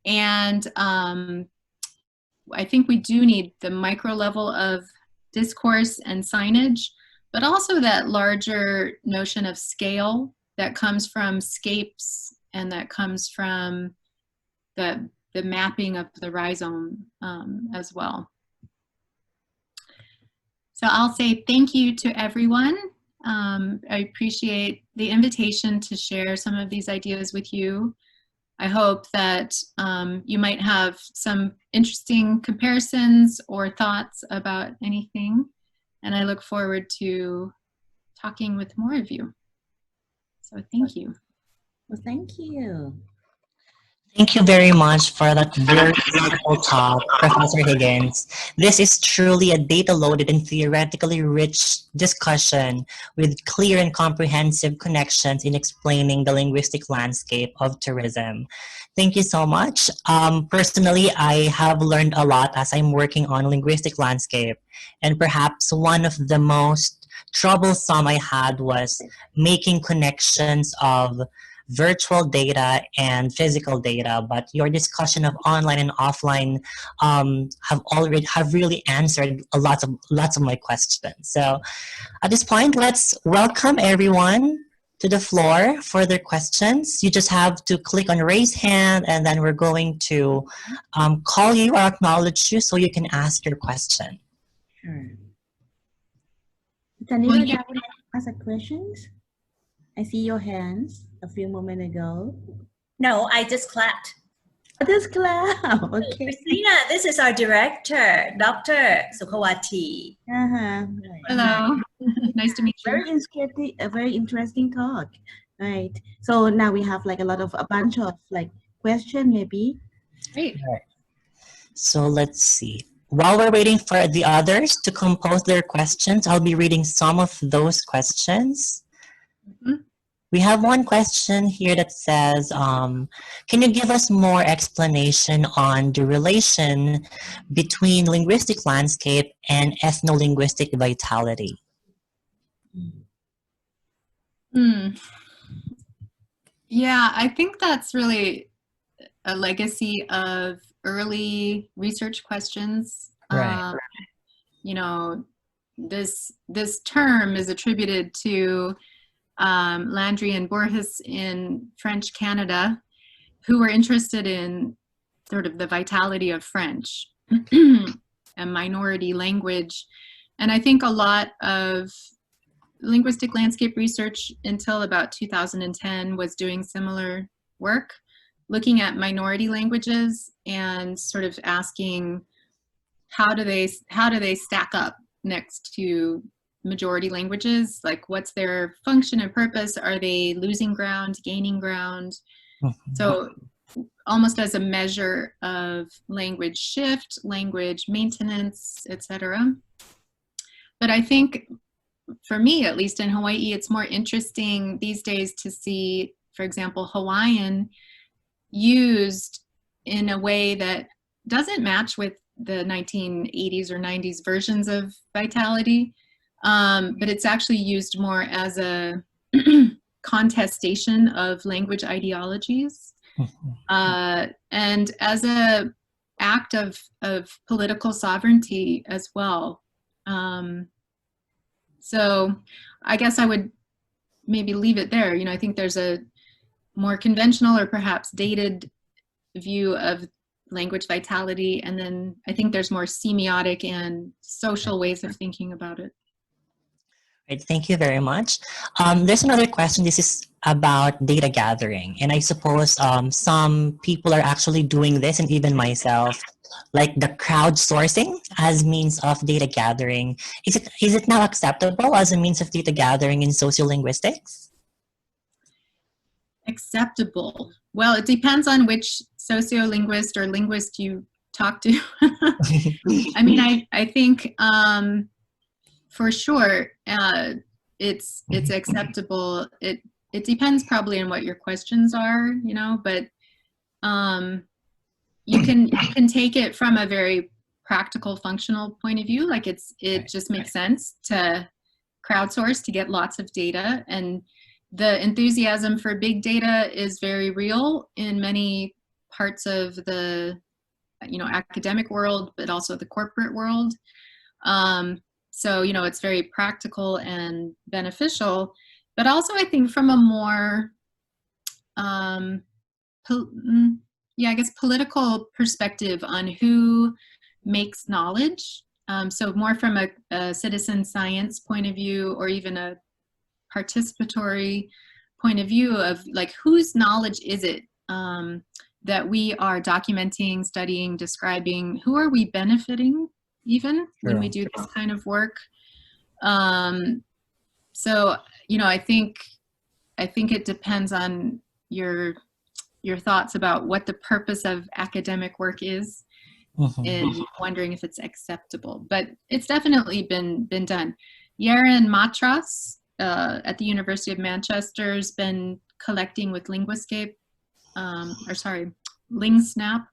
And I think we do need the micro level of discourse and signage, but also that larger notion of scale that comes from scapes and that comes from the mapping of the rhizome as well. So I'll say thank you to everyone. I appreciate the invitation to share some of these ideas with you. I hope that you might have some interesting comparisons or thoughts about anything, and I look forward to talking with more of you. So thank you. Well, thank you. Thank you very much for that very beautiful talk, Professor Higgins. This is truly a data-loaded and theoretically rich discussion with clear and comprehensive connections in explaining the linguistic landscape of tourism. Thank you so much. Personally, I have learned a lot as I'm working on linguistic landscape, and perhaps one of the most troublesome I had was making connections of virtual data and physical data, but your discussion of online and offline have really answered lots of my questions. So at this point, let's welcome everyone to the floor for their questions. You just have to click on raise hand, and then we're going to call you or acknowledge you so you can ask your question. Sure. Tanila, do you want to ask a questions? I see your hands a few moments ago. No, I just clapped. This clap. Okay. Christina, this is our director, Dr. Sukhawati. Hello. Nice to meet you. A very interesting talk. Right. So now we have like a bunch of like question maybe. Great. So let's see. While we're waiting for the others to compose their questions, I'll be reading some of those questions. Mm-hmm. We have one question here that says, can you give us more explanation on the relation between linguistic landscape and ethno-linguistic vitality? Yeah, I think that's really a legacy of early research questions. Right. You know, this term is attributed to Landry and Borges in French Canada, who were interested in sort of the vitality of French, a minority language. And I think a lot of linguistic landscape research until about 2010 was doing similar work, looking at minority languages and sort of asking how do they stack up next to majority languages? Like, what's their function and purpose? Are they losing ground, gaining ground? So almost as a measure of language shift, language maintenance, etc. But I think, for me, at least in Hawaii, it's more interesting these days to see, for example, Hawaiian used in a way that doesn't match with the 1980s or 90s versions of vitality, but it's actually used more as a contestation of language ideologies, and as a act of political sovereignty as well. So I guess I would maybe leave it there. You know, I think there's a more conventional or perhaps dated view of language vitality, and then I think there's more semiotic and social ways of thinking about it. Right, thank you very much. There's another question. This is about data gathering, and I suppose some people are actually doing this, and even myself, like the crowdsourcing as means of data gathering. Is it now acceptable as a means of data gathering in sociolinguistics? Acceptable. Well, it depends on which sociolinguist or linguist you talk to. I mean, I think for sure it's acceptable. It depends probably on what your questions are, you know, but you can take it from a very practical, functional point of view. Like it just makes sense to crowdsource to get lots of data, and the enthusiasm for big data is very real in many parts of the, you know, academic world, but also the corporate world. So, you know, it's very practical and beneficial, but also I think from a more, I guess political perspective on who makes knowledge. So more from a citizen science point of view, or even a participatory point of view of like, whose knowledge is it that we are documenting, studying, describing? Who are we benefiting even when we do this kind of work? So, you know, I think it depends on your thoughts about what the purpose of academic work is, and wondering if it's acceptable. But it's definitely been done. Yaron Matras at the University of Manchester has been collecting with Linguistic, LingSnap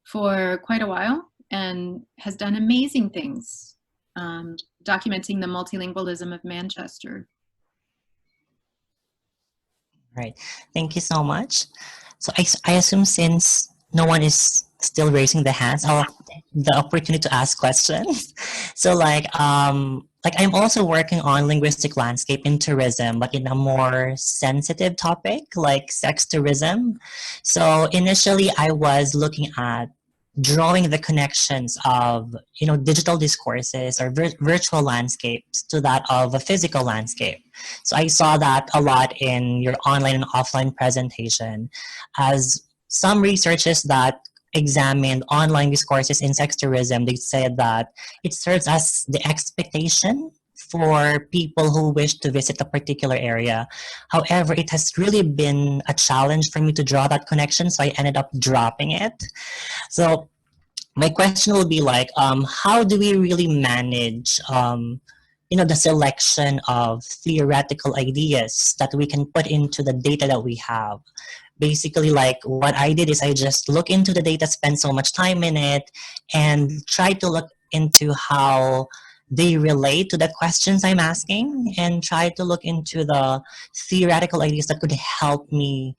for quite a while, and has done amazing things, documenting the multilingualism of Manchester. Right. Thank you so much. So I assume since no one is still raising the hands, I'll take the opportunity to ask questions. So like I'm also working on linguistic landscape in tourism, but in a more sensitive topic like sex tourism. So initially I was looking at drawing the connections of, you know, digital discourses or virtual landscapes to that of a physical landscape. So I saw that a lot in your online and offline presentation, as some researchers that examined online discourses in sex tourism, they said that it serves as the expectation for people who wish to visit a particular area. However, it has really been a challenge for me to draw that connection, so I ended up dropping it. So my question will be like, how do we really manage, you know, the selection of theoretical ideas that we can put into the data that we have? Basically, like what I did is I just look into the data, spend so much time in it, and try to look into how they relate to the questions I'm asking, and try to look into the theoretical ideas that could help me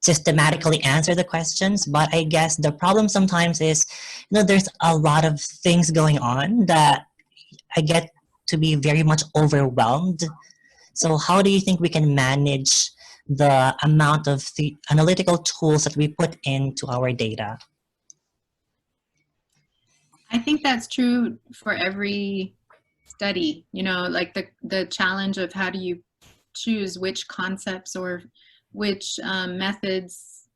systematically answer the questions, but I guess the problem sometimes is, there's a lot of things going on that I get to be very much overwhelmed. So how do you think we can manage the amount of the analytical tools that we put into our data? I think that's true for every study, like the challenge of how do you choose which concepts or which methods,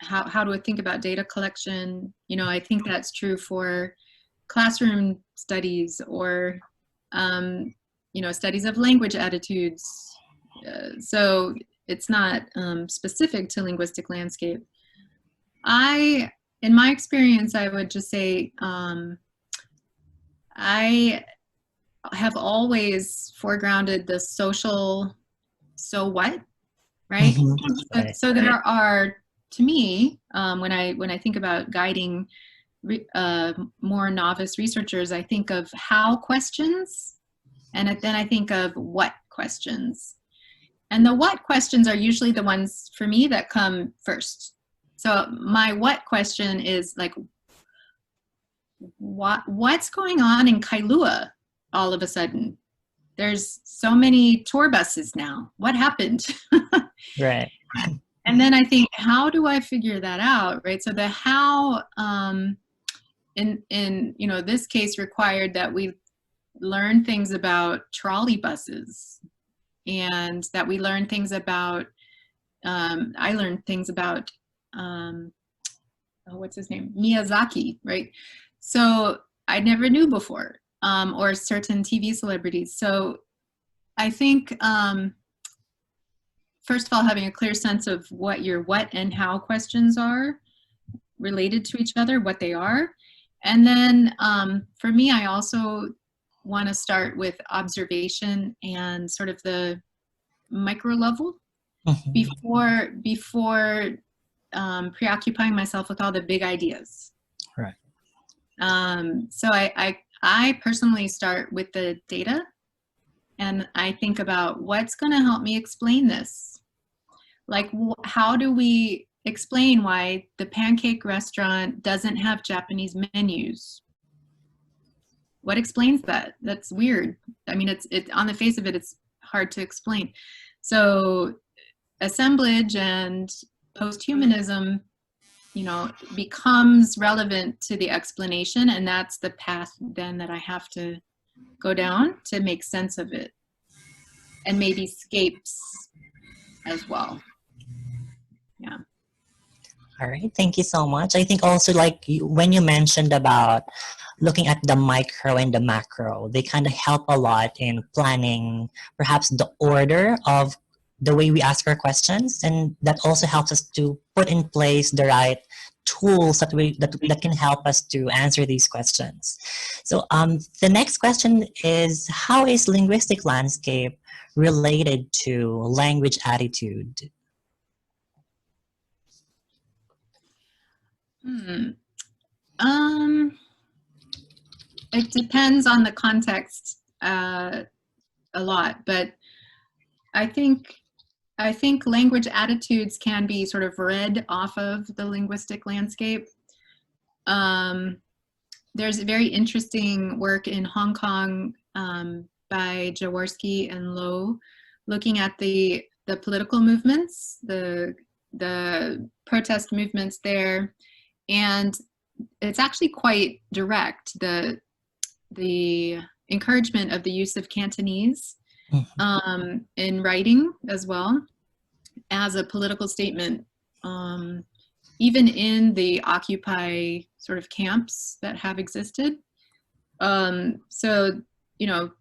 how do I think about data collection? I think that's true for classroom studies or, studies of language attitudes. So it's not specific to linguistic landscape. In my experience, I would just say I have always foregrounded the social so what, right? Right. So there are, to me, when I think about guiding more novice researchers, I think of how questions, and then I think of what questions. And the what questions are usually the ones for me that come first. So my what question is like, what's going on in Kailua all of a sudden? There's so many tour buses now. What happened? Right. And then I think, how do I figure that out, right? So the how in this case required that we learn things about trolley buses, and that we learn things about, I learned things about, what's his name? Miyazaki, right? So I never knew before, or certain TV celebrities. So I think, first of all, having a clear sense of what your what and how questions are related to each other, what they are. And then for me, I also want to start with observation and sort of the micro level before preoccupying myself with all the big ideas. Right. So I personally start with the data, and I think about what's going to help me explain this. Like, how do we explain why the pancake restaurant doesn't have Japanese menus? What explains that? That's weird. I mean, it's on the face of it, it's hard to explain. So assemblage and posthumanism, becomes relevant to the explanation, and that's the path then that I have to go down to make sense of it. And maybe scapes as well. Yeah. All right, thank you so much. I think also when you mentioned about looking at the micro and the macro, they kind of help a lot in planning perhaps the order of the way we ask our questions, and that also helps us to put in place the right tools that can help us to answer these questions. So the next question is, how is linguistic landscape related to language attitude? It depends on the context a lot, but I think language attitudes can be sort of read off of the linguistic landscape. There's very interesting work in Hong Kong by Jaworski and Lowe, looking at the political movements, the protest movements there, and it's actually quite direct. The encouragement of the use of Cantonese in writing as well as a political statement, even in the Occupy sort of camps that have existed. So,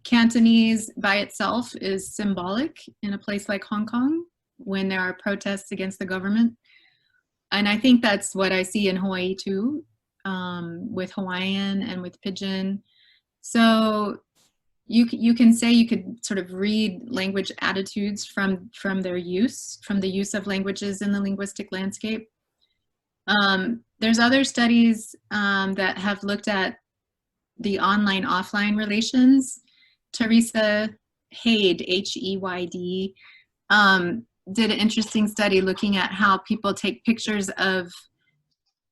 Cantonese by itself is symbolic in a place like Hong Kong when there are protests against the government. And I think that's what I see in Hawaii too, with Hawaiian and with Pidgin. So you can say you could sort of read language attitudes from their use, from the use of languages in the linguistic landscape. There's other studies that have looked at the online-offline relations. Teresa Heyd, Heyd, did an interesting study looking at how people take pictures of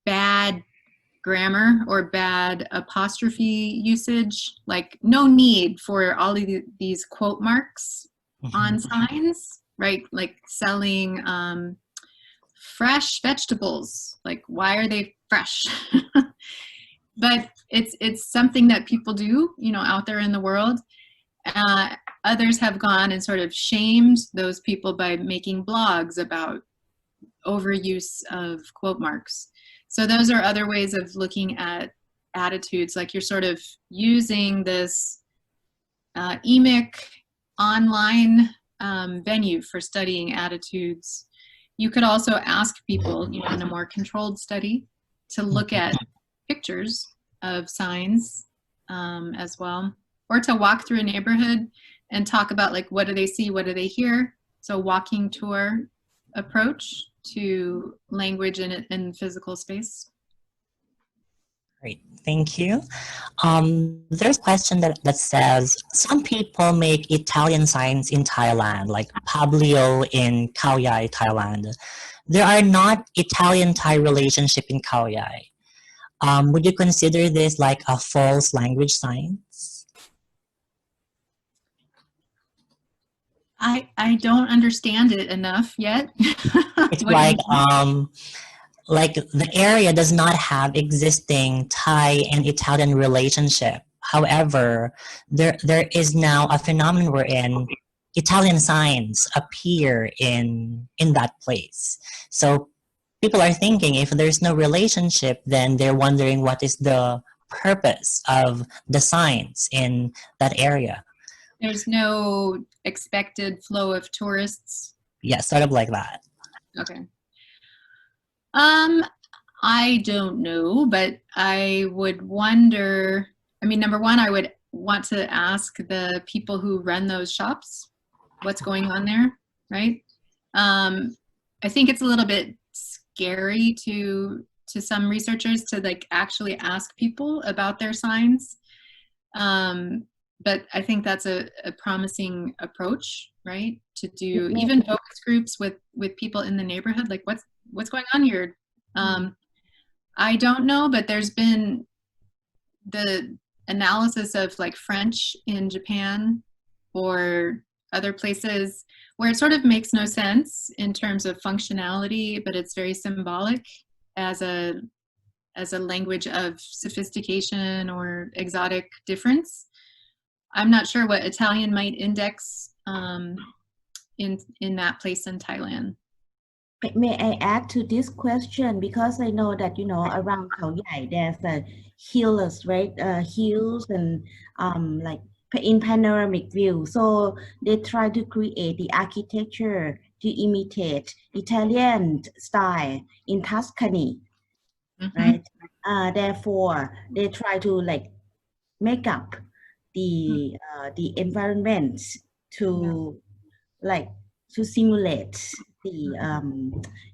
bad grammar or bad apostrophe usage, like no need for all of these quote marks on signs, right? Like selling fresh vegetables, like why are they fresh? But it's something that people do, you know, out there in the world. Others have gone and sort of shamed those people by making blogs about overuse of quote marks. So those are other ways of looking at attitudes, like you're sort of using this EMIC online venue for studying attitudes. You could also ask people, you know, in a more controlled study to look at pictures of signs as well, or to walk through a neighborhood and talk about like what do they see, what do they hear. So walking tour approach to language in physical space. Great, thank you. There's a question that says, some people make Italian signs in Thailand, like Pablio in Khao Yai, Thailand. There are not Italian-Thai relationship in Khao Yai. Would you consider this like a false language science? I don't understand it enough yet. It's like the area does not have existing Thai and Italian relationship. However, there is now a phenomenon wherein Italian signs appear in that place. So people are thinking if there's no relationship, then they're wondering what is the purpose of the signs in that area. There's no expected flow of tourists. Yeah, sort of like that. Okay. I don't know, but I would wonder, I mean, number one, I would want to ask the people who run those shops what's going on there, right? I think it's a little bit scary to some researchers to like actually ask people about their signs. But I think that's a promising approach, right? To do even focus groups with people in the neighborhood, like what's going on here? I don't know, but there's been the analysis of like French in Japan or other places where it sort of makes no sense in terms of functionality, but it's very symbolic as a language of sophistication or exotic difference. I'm not sure what Italian might index in that place in Thailand. May I add to this question, because I know that, you know, around Khao Yai there's hills, right? Hills and like in panoramic view. So they try to create the architecture to imitate Italian style in Tuscany, right? Therefore, they try to like make up the environment to like to simulate the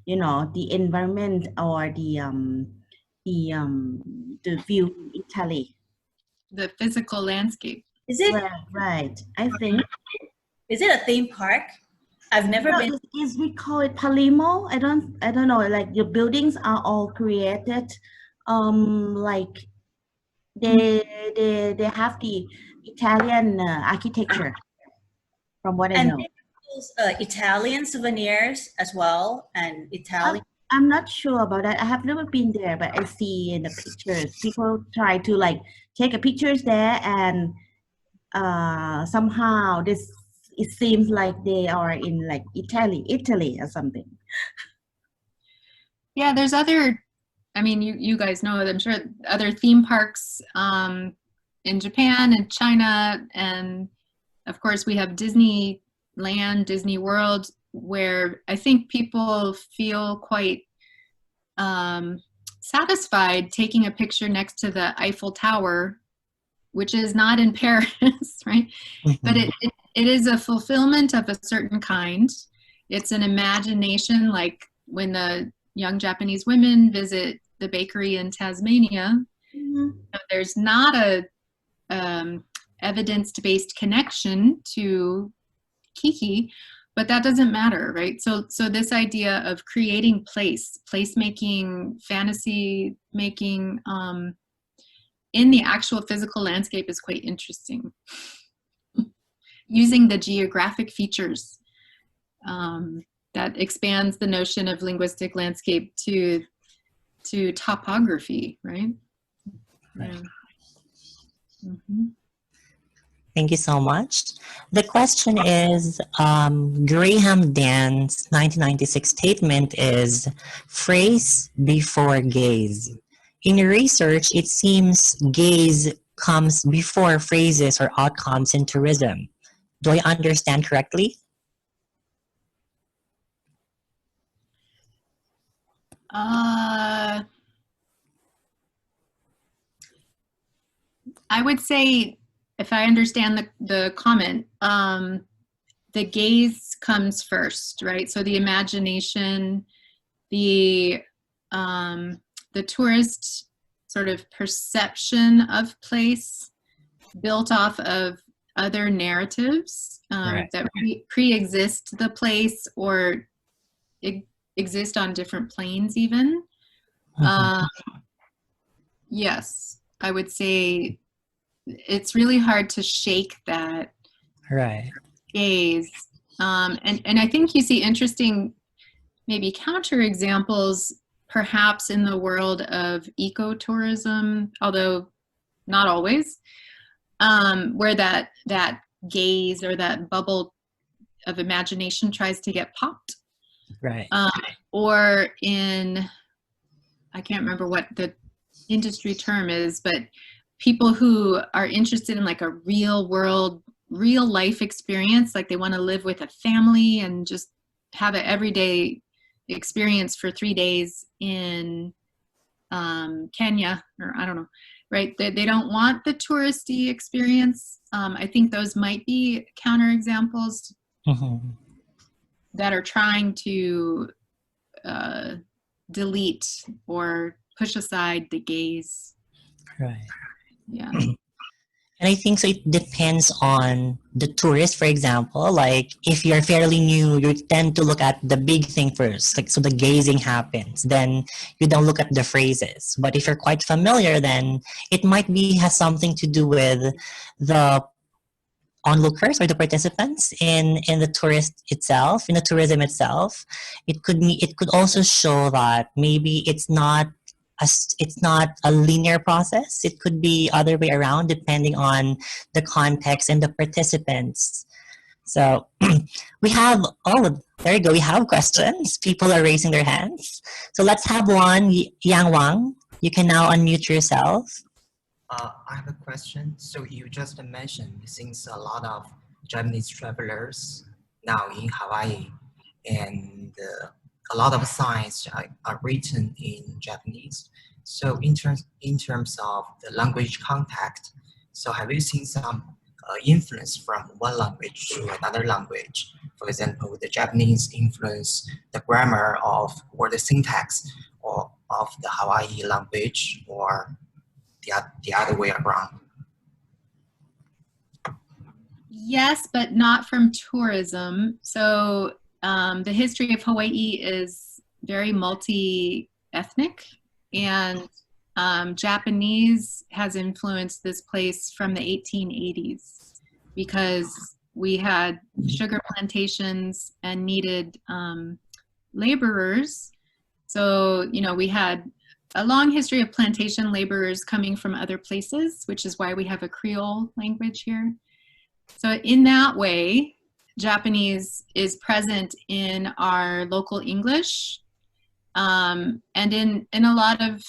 you know, the environment or the view in Italy. The physical landscape. Is it? Right. I think. Is it a theme park? I've never been. We call it Palimo. I don't know. Like the buildings are all created, like they have the Italian architecture, from what I know. Italian souvenirs as well, and Italian. I'm not sure about that. I have never been there, but I see in the pictures people try to like take a pictures there, and somehow it seems like they are in like Italy or something. Yeah, there's other, I mean, you guys know, I'm sure, other theme parks in Japan and China, and of course we have Disneyland, Disney World, where I think people feel quite satisfied taking a picture next to the Eiffel Tower, which is not in Paris, right? But it is a fulfillment of a certain kind. It's an imagination, like when the young Japanese women visit the bakery in Tasmania. There's not a evidence-based connection to Kiki, but that doesn't matter, right? So this idea of creating place making, fantasy making in the actual physical landscape is quite interesting. Using the geographic features that expands the notion of linguistic landscape to topography, right? Yeah. Mm-hmm. Thank you so much. The question is, Graham Dan's 1996 statement is phrase before gaze. In research, it seems gaze comes before phrases or outcomes in tourism. Do I understand correctly? I would say, if I understand the comment, the gaze comes first, right? So the imagination, the tourist sort of perception of place built off of other narratives Right. that pre-exist the place or exist on different planes even. Yes, I would say it's really hard to shake that Right. gaze. And I think you see interesting maybe counterexamples perhaps in the world of ecotourism, although not always, where that gaze or that bubble of imagination tries to get popped. Right. Or in, I can't remember what the industry term is, but people who are interested in like a real world, real life experience, like they want to live with a family and just have an everyday experience for 3 days in Kenya, or I don't know, right? They don't want the touristy experience. I think those might be counterexamples that are trying to delete or push aside the gaze. Right. Yeah. And I think so it depends on the tourist, for example. Like if you're fairly new, you tend to look at the big thing first. Like so the gazing happens. Then you don't look at the phrases. But if you're quite familiar, then it might be has something to do with the onlookers or the participants in the tourist itself, in the tourism itself. It could also show that maybe it's not a linear process. It could be other way around depending on the context and the participants. So we have, there you go, we have questions. People are raising their hands. So let's have one. Yang Wang, you can now unmute yourself. I have a question. So you just mentioned since a lot of Japanese travelers now in Hawaii and a lot of signs are written in Japanese. So in terms of the language contact, so have you seen some influence from one language to another language? For example, the Japanese influence the grammar or the syntax of the Hawaii language, or the other way around? Yes, but not from tourism. So the history of Hawaii is very multi-ethnic, and Japanese has influenced this place from the 1880s because we had sugar plantations and needed laborers. So, you know, we had a long history of plantation laborers coming from other places, which is why we have a Creole language here. So in that way, Japanese is present in our local English, and in a lot of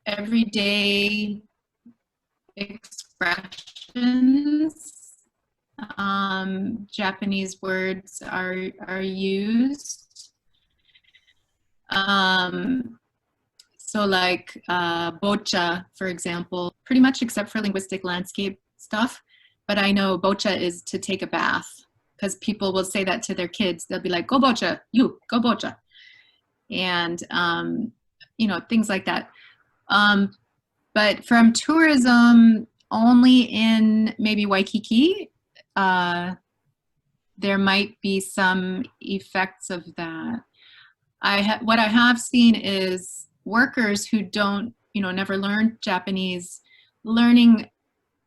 everyday expressions. Japanese words are used. So like bocha, for example, pretty much except for linguistic landscape stuff. But I know bocha is to take a bath, because people will say that to their kids. They'll be like, go bocha, you, go bocha. And, you know, things like that. But from tourism, only in maybe Waikiki, there might be some effects of that. What I have seen is workers who don't, never learned Japanese, learning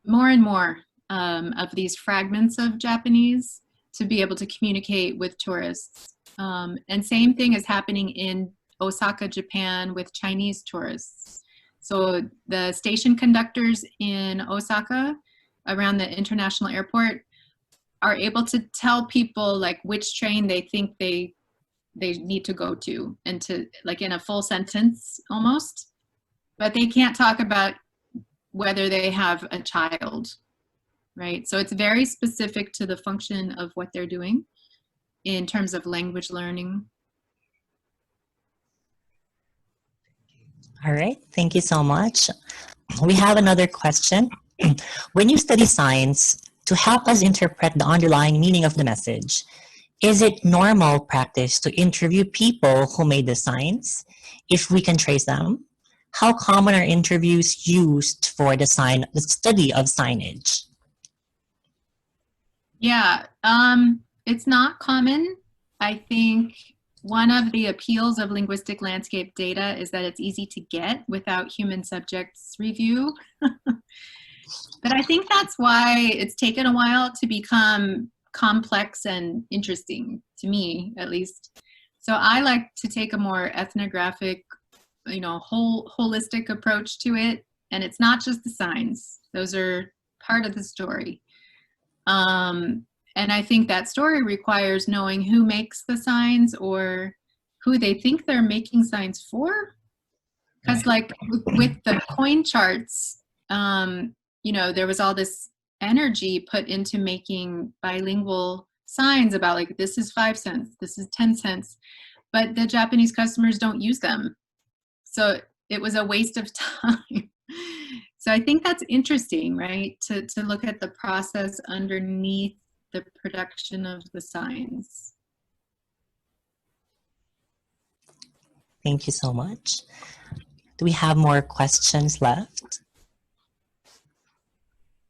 more and more of these fragments of Japanese to be able to communicate with tourists. And same thing is happening in Osaka, Japan with Chinese tourists. So the station conductors in Osaka around the international airport are able to tell people like which train they think they need to go to, and to like in a full sentence almost, but they can't talk about whether they have a child, right? So it's very specific to the function of what they're doing in terms of language learning. All right, thank you so much. We have another question. When you study signs to help us interpret the underlying meaning of the message, is it normal practice to interview people who made the signs if we can trace them? How common are interviews used for the study of signage? Yeah, it's not common. I think one of the appeals of linguistic landscape data is that it's easy to get without human subjects review. But I think that's why it's taken a while to become complex and interesting, to me at least. So I like to take a more ethnographic, holistic approach to it. And it's not just the signs. Those are part of the story. And I think that story requires knowing who makes the signs or who they think they're making signs for. Because like with the coin charts, there was all this energy put into making bilingual signs about like, this is 5 cents, this is 10 cents, but the Japanese customers don't use them. So it was a waste of time. So I think that's interesting, right? To look at the process underneath the production of the signs. Thank you so much. Do we have more questions left?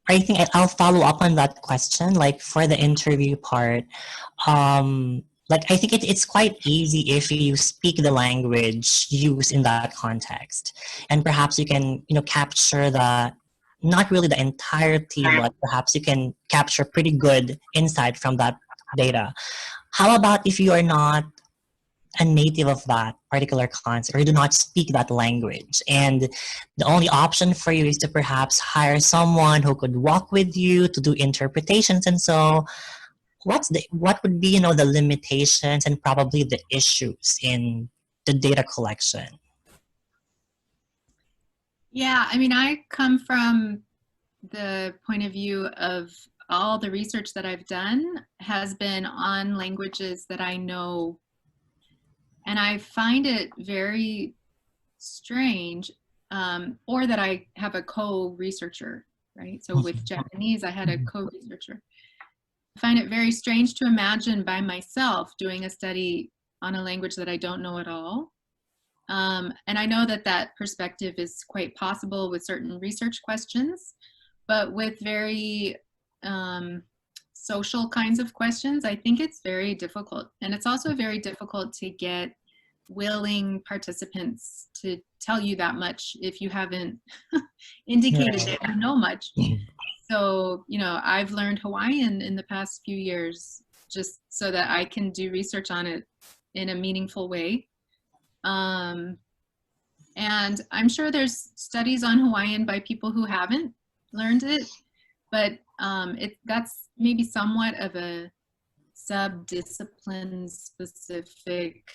I think I'll follow up on that question, like for the interview part. Like I think it's quite easy if you speak the language used in that context, and perhaps you can capture the not really the entirety, but perhaps you can capture pretty good insight from that data. How about if you are not a native of that particular concept, or you do not speak that language, and the only option for you is to perhaps hire someone who could walk with you to do interpretations? And so what would be the limitations and probably the issues in the data collection? Yeah, I mean, I come from the point of view of all the research that I've done has been on languages that I know. And I find it very strange, or that I have a co-researcher, right? So with Japanese, I had a co-researcher. I find it very strange to imagine by myself doing a study on a language that I don't know at all. And I know that perspective is quite possible with certain research questions, but with very social kinds of questions, I think it's very difficult. And it's also very difficult to get willing participants to tell you that much if you haven't indicated that you know much. So, I've learned Hawaiian in the past few years just so that I can do research on it in a meaningful way. And I'm sure there's studies on Hawaiian by people who haven't learned it, but that's maybe somewhat of a sub-discipline specific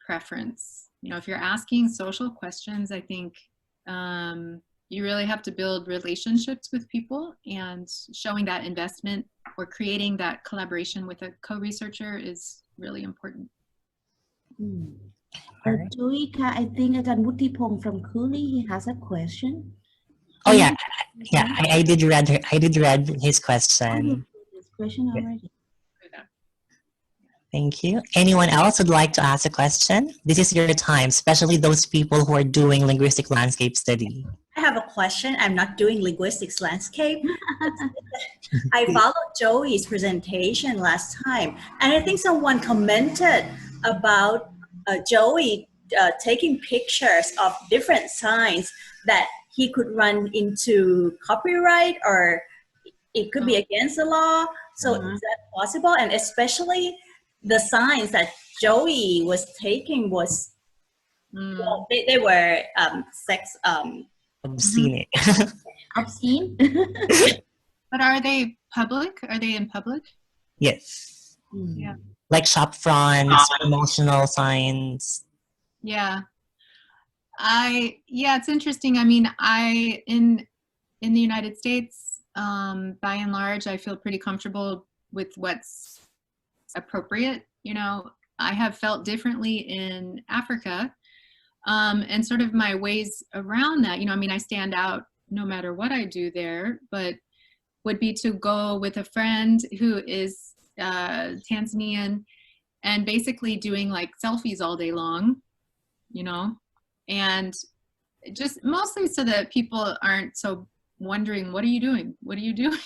preference. If you're asking social questions, I think you really have to build relationships with people, and showing that investment or creating that collaboration with a co-researcher is really important. Tuika, I think Ajahn Wuttipong from Cooley, he has a question. Oh yeah, I did read his question. His question already. Thank you. Anyone else would like to ask a question? This is your time, especially those people who are doing linguistic landscape study. I have a question. I'm not doing linguistics landscape. I followed Joey's presentation last time, and I think someone commented about Joey taking pictures of different signs that he could run into copyright, or it could be against the law. So is that possible? And especially the signs that Joey was taking was, well, they were sex. Obscene. Obscene? But are they public? Are they in public? Yes. Yeah. Like shop fronts, promotional signs. Yeah. It's interesting. I mean, in the United States, by and large, I feel pretty comfortable with what's appropriate. You know, I have felt differently in Africa, and sort of my ways around that. You know, I mean, I stand out no matter what I do there, but would be to go with a friend who is Tanzanian and basically doing like selfies all day long, you know, and just mostly so that people aren't so wondering, what are you doing? What are you doing?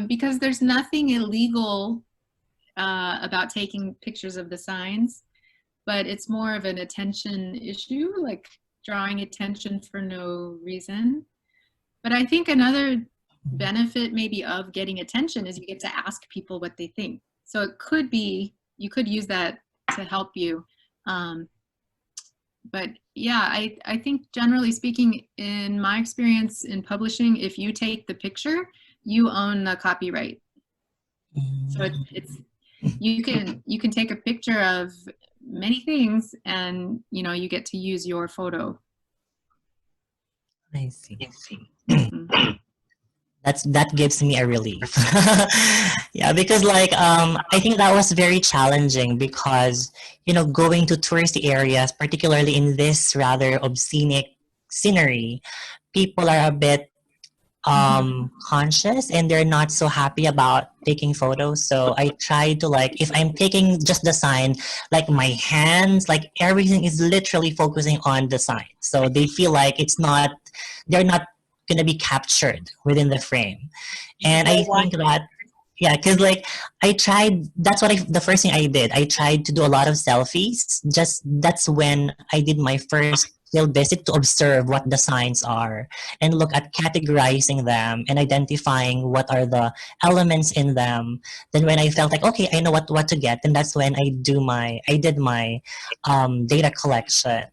Because there's nothing illegal about taking pictures of the signs, but it's more of an attention issue, like drawing attention for no reason. But I think another benefit maybe of getting attention is you get to ask people what they think. So it could be, you could use that to help you. But yeah, I think generally speaking, in my experience in publishing, if you take the picture, you own the copyright. So it's you can take a picture of many things, and you know, you get to use your photo. I see. That gives me a relief. Yeah, because like I think that was very challenging because, you know, going to touristy areas, particularly in this rather obscene scenery, people are a bit conscious and they're not so happy about taking photos. So I try to, like, if I'm taking just the sign, like my hands, like everything is literally focusing on the sign. So they feel like they're not gonna be captured within the frame. And I think that, yeah, because like I tried, the first thing I did, I tried to do a lot of selfies. That's when I did my first field visit to observe what the signs are and look at categorizing them and identifying what are the elements in them. Then when I felt like, okay, I know what to get, then that's when I did my data collection.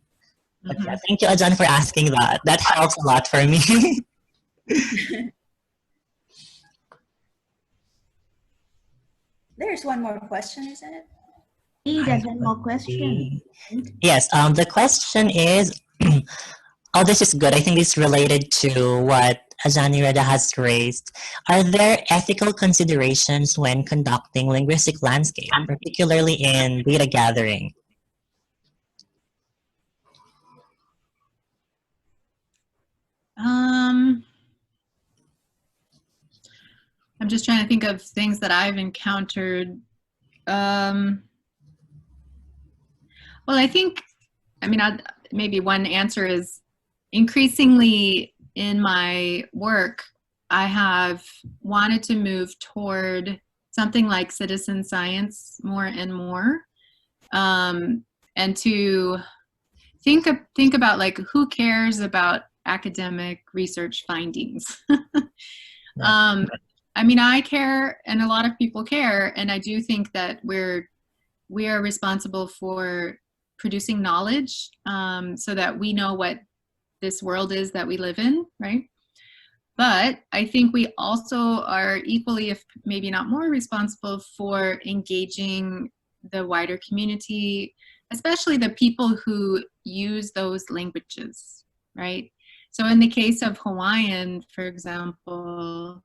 But yeah, thank you, Ajan, for asking that. That helps a lot for me. There's one more question, isn't it? There's one more question. Yes, the question is, oh, this is good. I think it's related to what Ajani Reda has raised. Are there ethical considerations when conducting linguistic landscape, particularly in data gathering? I'm just trying to think of things that I've encountered. Well, I think, I mean, maybe one answer is increasingly in my work, I have wanted to move toward something like citizen science more and more, and to think about like who cares about academic research findings. I mean, I care, and a lot of people care, and I do think that we are responsible for producing knowledge, so that we know what this world is that we live in, right? But I think we also are equally, if maybe not more, responsible for engaging the wider community, especially the people who use those languages, right? So in the case of Hawaiian, for example,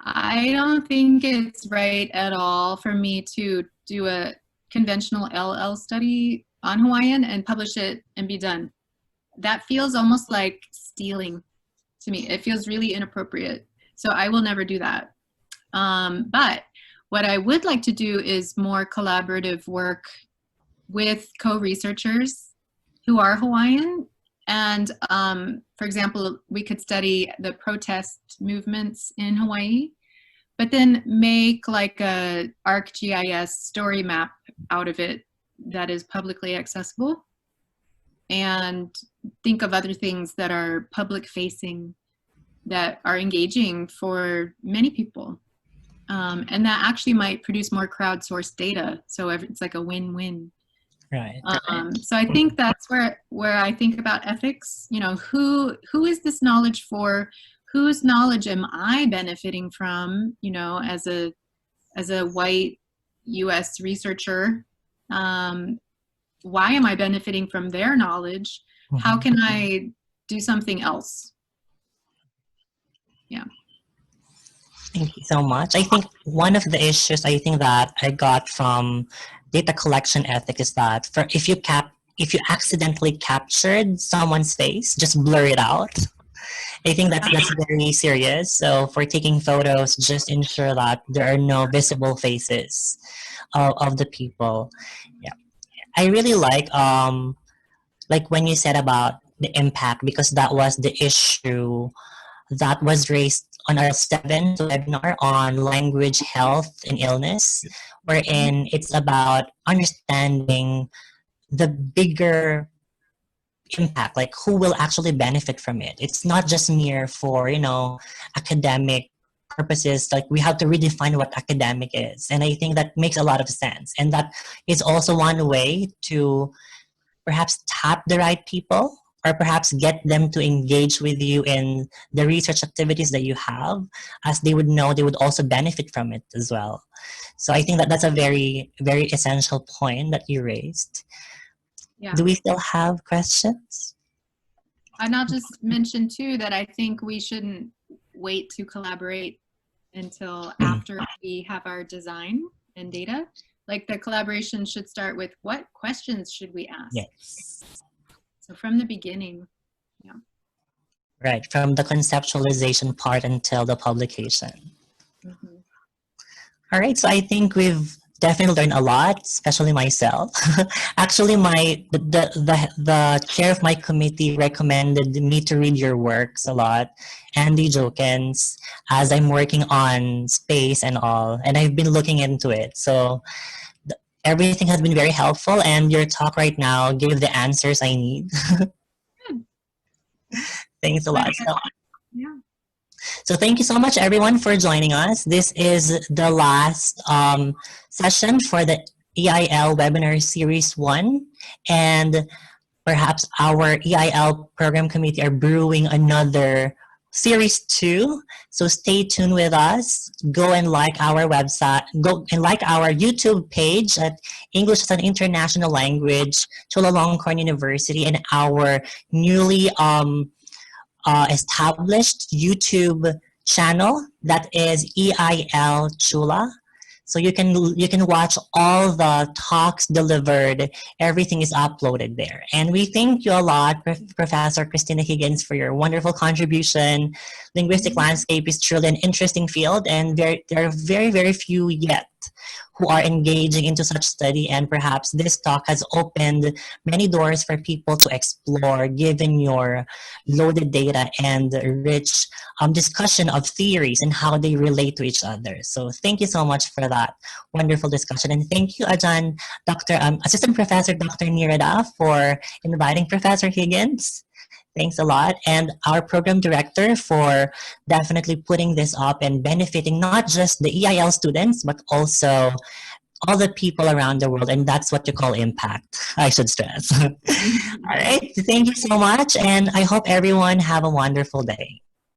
I don't think it's right at all for me to do a conventional LL study on Hawaiian and publish it and be done. That feels almost like stealing to me. It feels really inappropriate. So I will never do that. But what I would like to do is more collaborative work with co-researchers who are Hawaiian. And for example, we could study the protest movements in Hawaii, but then make like a ArcGIS story map out of it that is publicly accessible, and think of other things that are public facing that are engaging for many people. And that actually might produce more crowdsourced data. So it's like a win-win. Right. So I think that's where I think about ethics. You know, who is this knowledge for? Whose knowledge am I benefiting from? You know, as a white U.S. researcher, why am I benefiting from their knowledge? How can I do something else? Yeah. Thank you so much. I think one of the issues I think that I got from data collection ethic is that if you accidentally captured someone's face, just blur it out. I think that's very serious. So for taking photos, just ensure that there are no visible faces of the people. Yeah, I really like when you said about the impact, because that was the issue that was raised on our 7th webinar on language health and illness, wherein it's about understanding the bigger impact, like who will actually benefit from it. It's not just mere for, academic purposes. Like we have to redefine what academic is. And I think that makes a lot of sense. And that is also one way to perhaps tap the right people, or perhaps get them to engage with you in the research activities that you have, as they would know they would also benefit from it as well. So I think that that's a very, very essential point that you raised. Yeah. Do we still have questions? And I'll just mention too that I think we shouldn't wait to collaborate until after we have our design and data. Like the collaboration should start with, what questions should we ask? Yes. So from the beginning, yeah. Right, from the conceptualization part until the publication. Mm-hmm. All right, so I think we've definitely learned a lot, especially myself. Actually, the chair of my committee recommended me to read your works a lot, Andy Jokens, as I'm working on space and all, and I've been looking into it. So everything has been very helpful, and your talk right now gave the answers I need. Thanks a lot. Yeah. So thank you so much, everyone, for joining us. This is the last session for the EIL Webinar Series I, and perhaps our EIL Program Committee are brewing another Series 2. So stay tuned with us. Go and like our website. Go and like our YouTube page at English as an International Language, Chulalongkorn University, and our newly established YouTube channel that is EIL Chula. So you can watch all the talks delivered. Everything is uploaded there. And we thank you a lot, Professor Christina Higgins, for your wonderful contribution. Linguistic landscape is truly an interesting field, and there are very, very few yet who are engaging into such study, and perhaps this talk has opened many doors for people to explore, given your loaded data and rich discussion of theories and how they relate to each other. So thank you so much for that wonderful discussion, and thank you, Ajahn, Assistant Professor Dr. Nirada, for inviting Professor Higgins. Thanks a lot. And our program director for definitely putting this up and benefiting not just the EIL students, but also all the people around the world. And that's what you call impact, I should stress. All right. Thank you so much. And I hope everyone have a wonderful day.